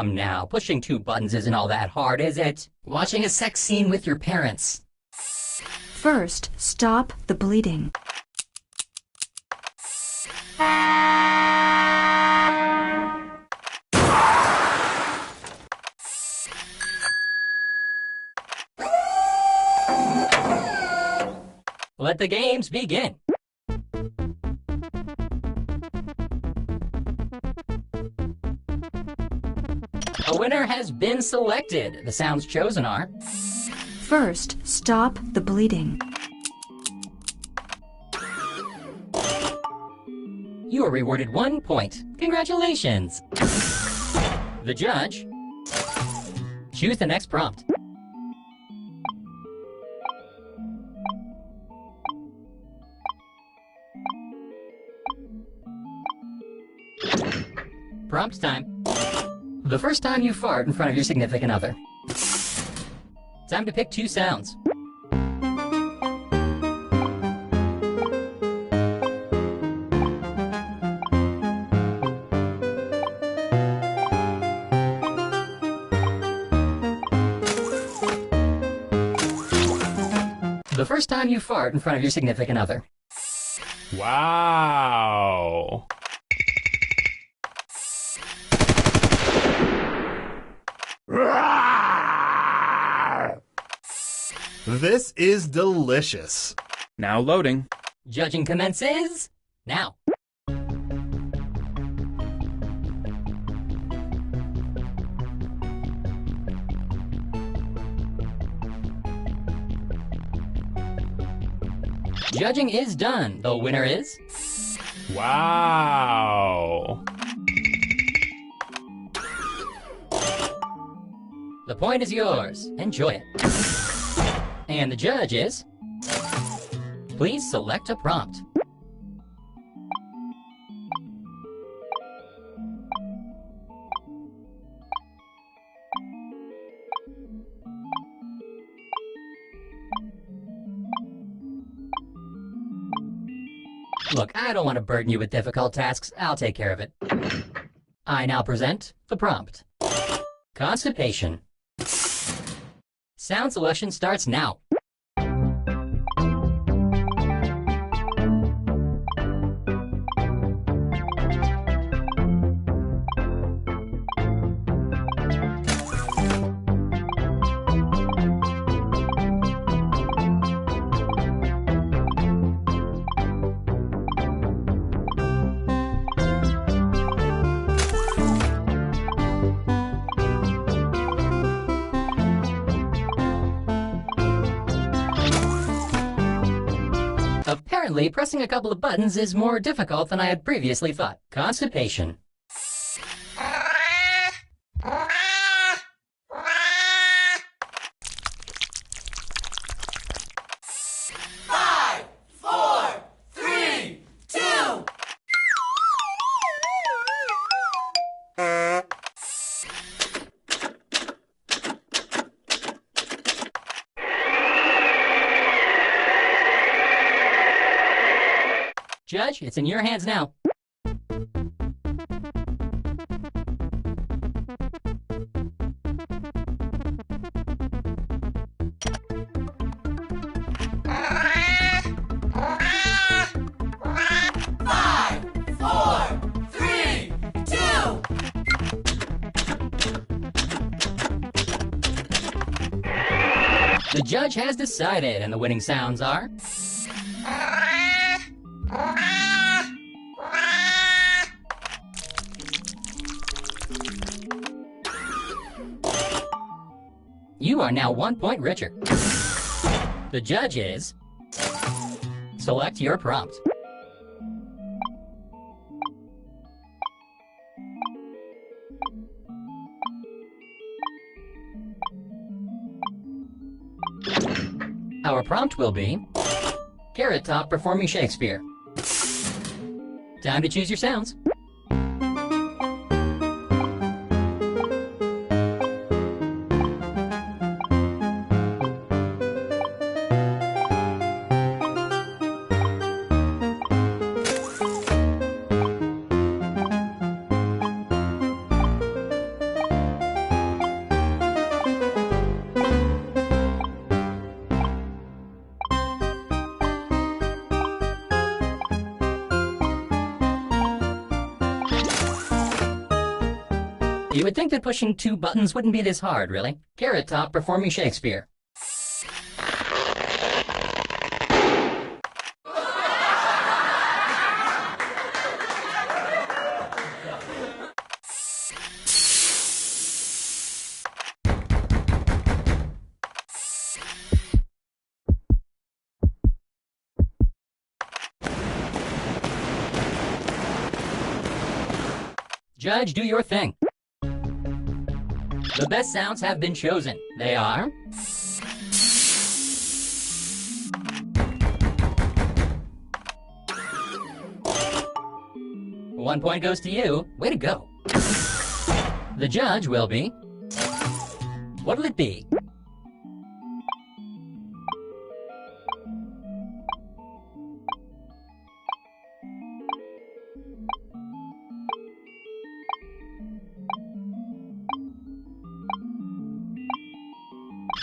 [SPEAKER 6] Come now, pushing 2 buttons isn't all that hard, is it? Watching a sex scene with your parents.
[SPEAKER 7] First, stop the bleeding.
[SPEAKER 6] Let the games begin. A winner has been selected. The sounds chosen are...
[SPEAKER 7] First, stop the bleeding.
[SPEAKER 6] You are rewarded 1 point. Congratulations! The judge... Choose the next prompt. Prompt time. The first time you fart in front of your significant other. Time to pick 2 sounds. The first time you fart in front of your significant other.
[SPEAKER 3] Wow.
[SPEAKER 9] This is delicious.
[SPEAKER 8] Now loading.
[SPEAKER 6] Judging commences now. Judging is done. The winner is...
[SPEAKER 3] Wow.
[SPEAKER 6] The point is yours. Enjoy it. And the judge is... Please select a prompt. Look, I don't want to burden you with difficult tasks. I'll take care of it. I now present the prompt. Constipation. Sound selection starts now. Apparently, pressing a couple of buttons is more difficult than I had previously thought. Constipation.
[SPEAKER 10] Five, four, three, two.
[SPEAKER 6] Judge, it's in your hands now.
[SPEAKER 10] Five, four, three, two.
[SPEAKER 6] The judge has decided, and the winning sounds are... You are now 1 point richer. The judge is... Select your prompt. Our prompt will be... Carrot Top performing Shakespeare. Time to choose your sounds. You would think that pushing 2 buttons wouldn't be this hard, really. Carrot Top performing Shakespeare. Judge, do your thing. The best sounds have been chosen. They are... One point goes to you. Way to go. The judge will be... What'll it be?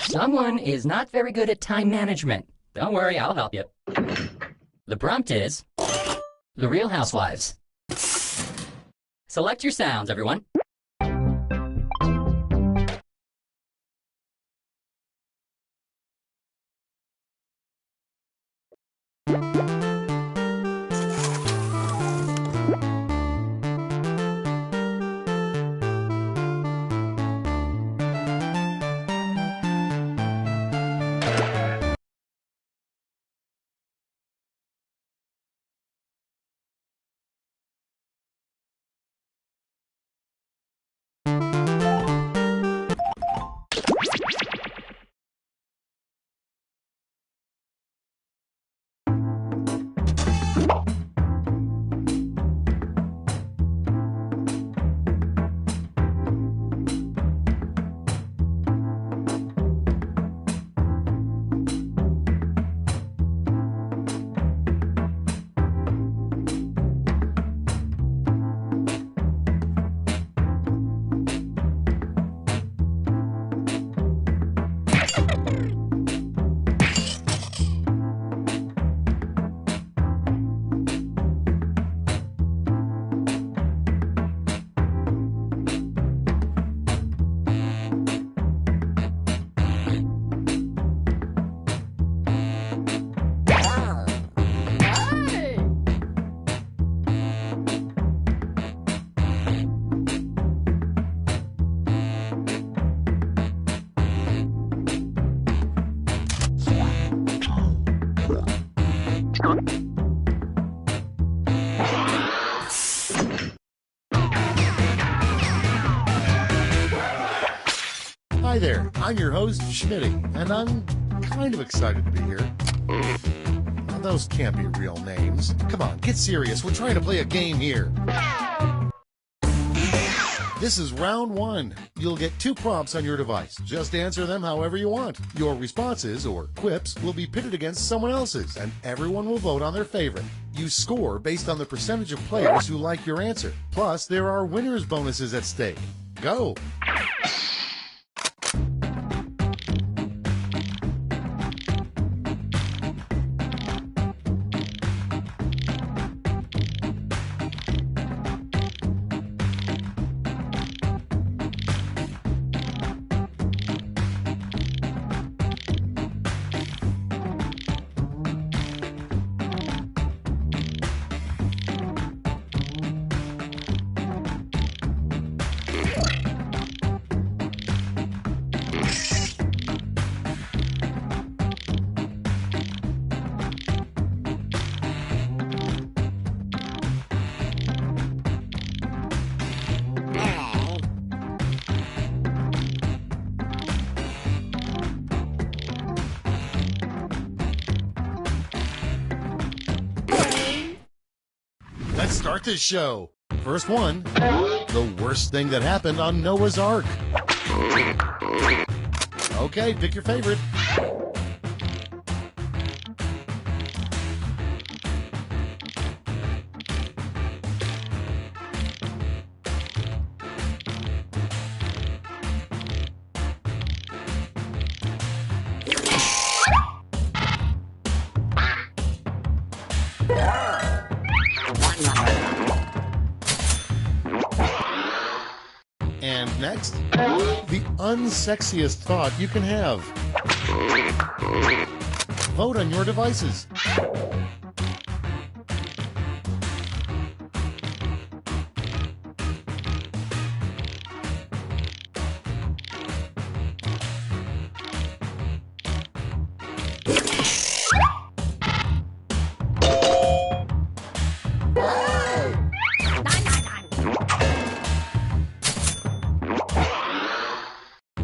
[SPEAKER 6] Someone is not very good at time management. Don't worry, I'll help you. The prompt is... The Real Housewives. Select your sounds, everyone.
[SPEAKER 2] Hi there, I'm your host, Schmitty, and I'm kind of excited to be here. Now, those can't be real names. Come on, get serious. We're trying to play a game here. This is round 1. You'll get 2 prompts on your device. Just answer them however you want. Your responses, or quips, will be pitted against someone else's, and everyone will vote on their favorite. You score based on the percentage of players who like your answer. Plus, there are winners' bonuses at stake. Go! Let's start this show. First one, the worst thing that happened on Noah's Ark. Okay, pick your favorite. And next, the unsexiest thought you can have. Vote on your devices.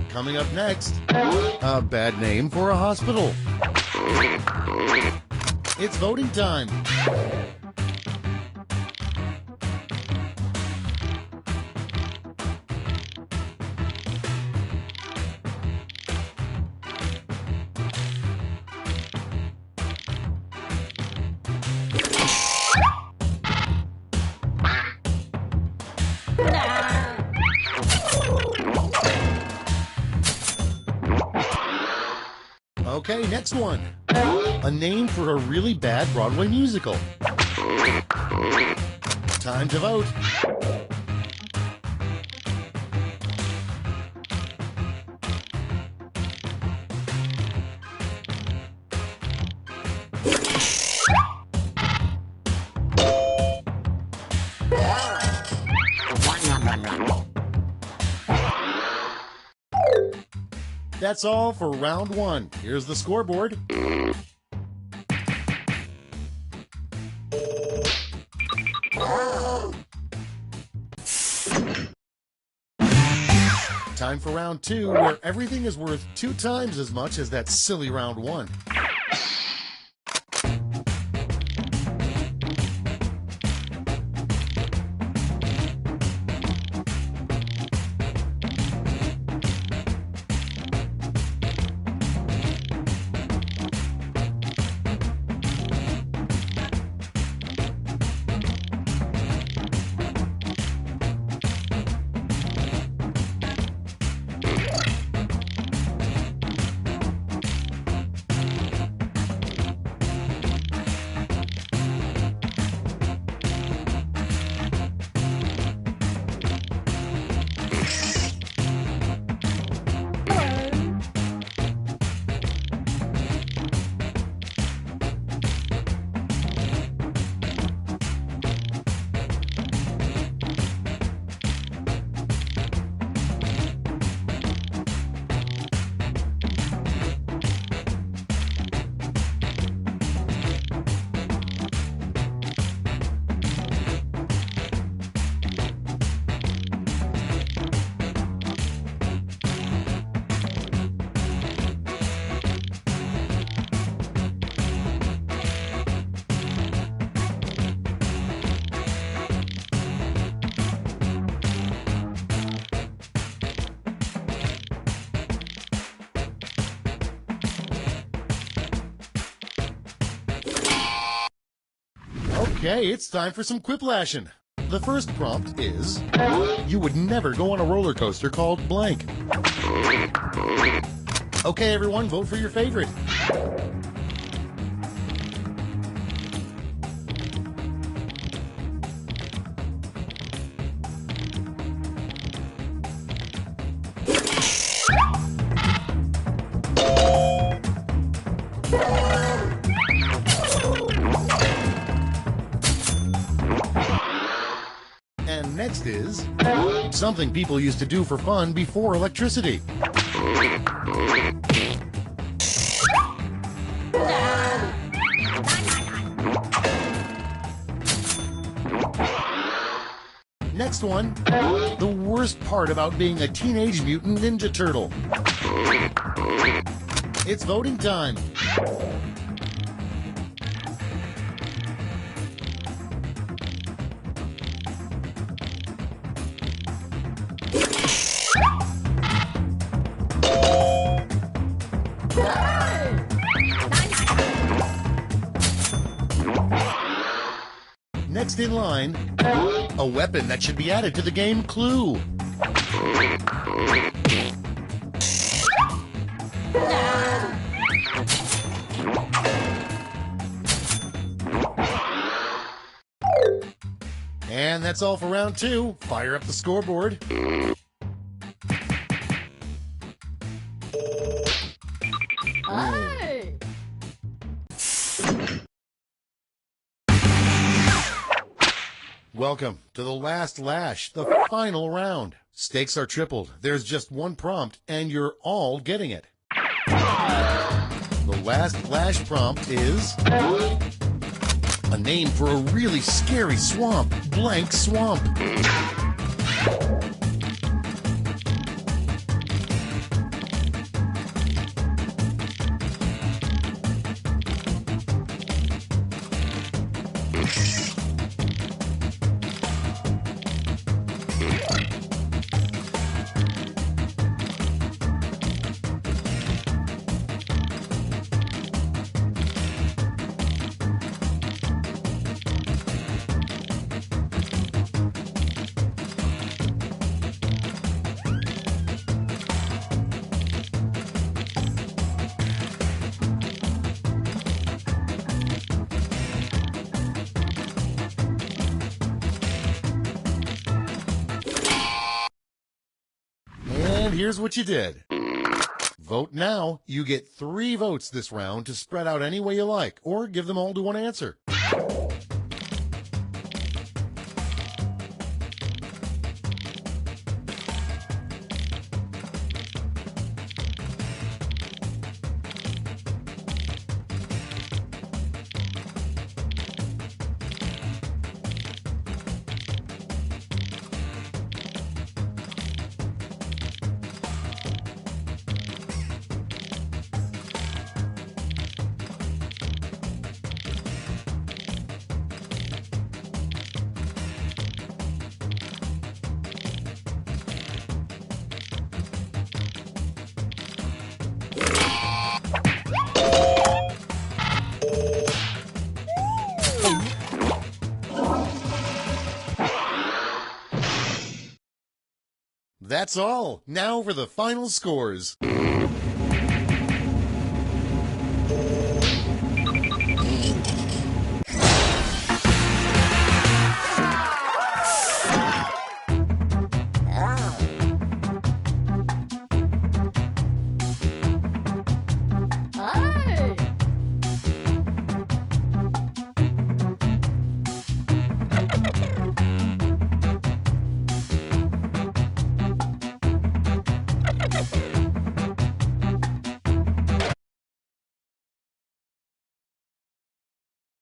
[SPEAKER 2] Coming up next, a bad name for a hospital. It's voting time. Okay, next one. A name for a really bad Broadway musical. Time to vote. That's all for round one. Here's the scoreboard. Time for round two, where everything is worth 2 times as much as that silly round one. Okay, it's time for some quiplashing. The first prompt is, you would never go on a roller coaster called blank. Okay, everyone, vote for your favorite. And next is something people used to do for fun before electricity. Next one, the worst part about being a Teenage Mutant Ninja Turtle. It's voting time. Next in line, a weapon that should be added to the game Clue. And that's all for round two. Fire up the scoreboard. Welcome to the last lash, the final round. Stakes are tripled. There's just one prompt, and you're all getting it. The last lash prompt is a name for a really scary swamp. Blank swamp. And here's what you did. Vote now. You get 3 votes this round to spread out any way you like, or give them all to one answer. That's all. Now for the final scores.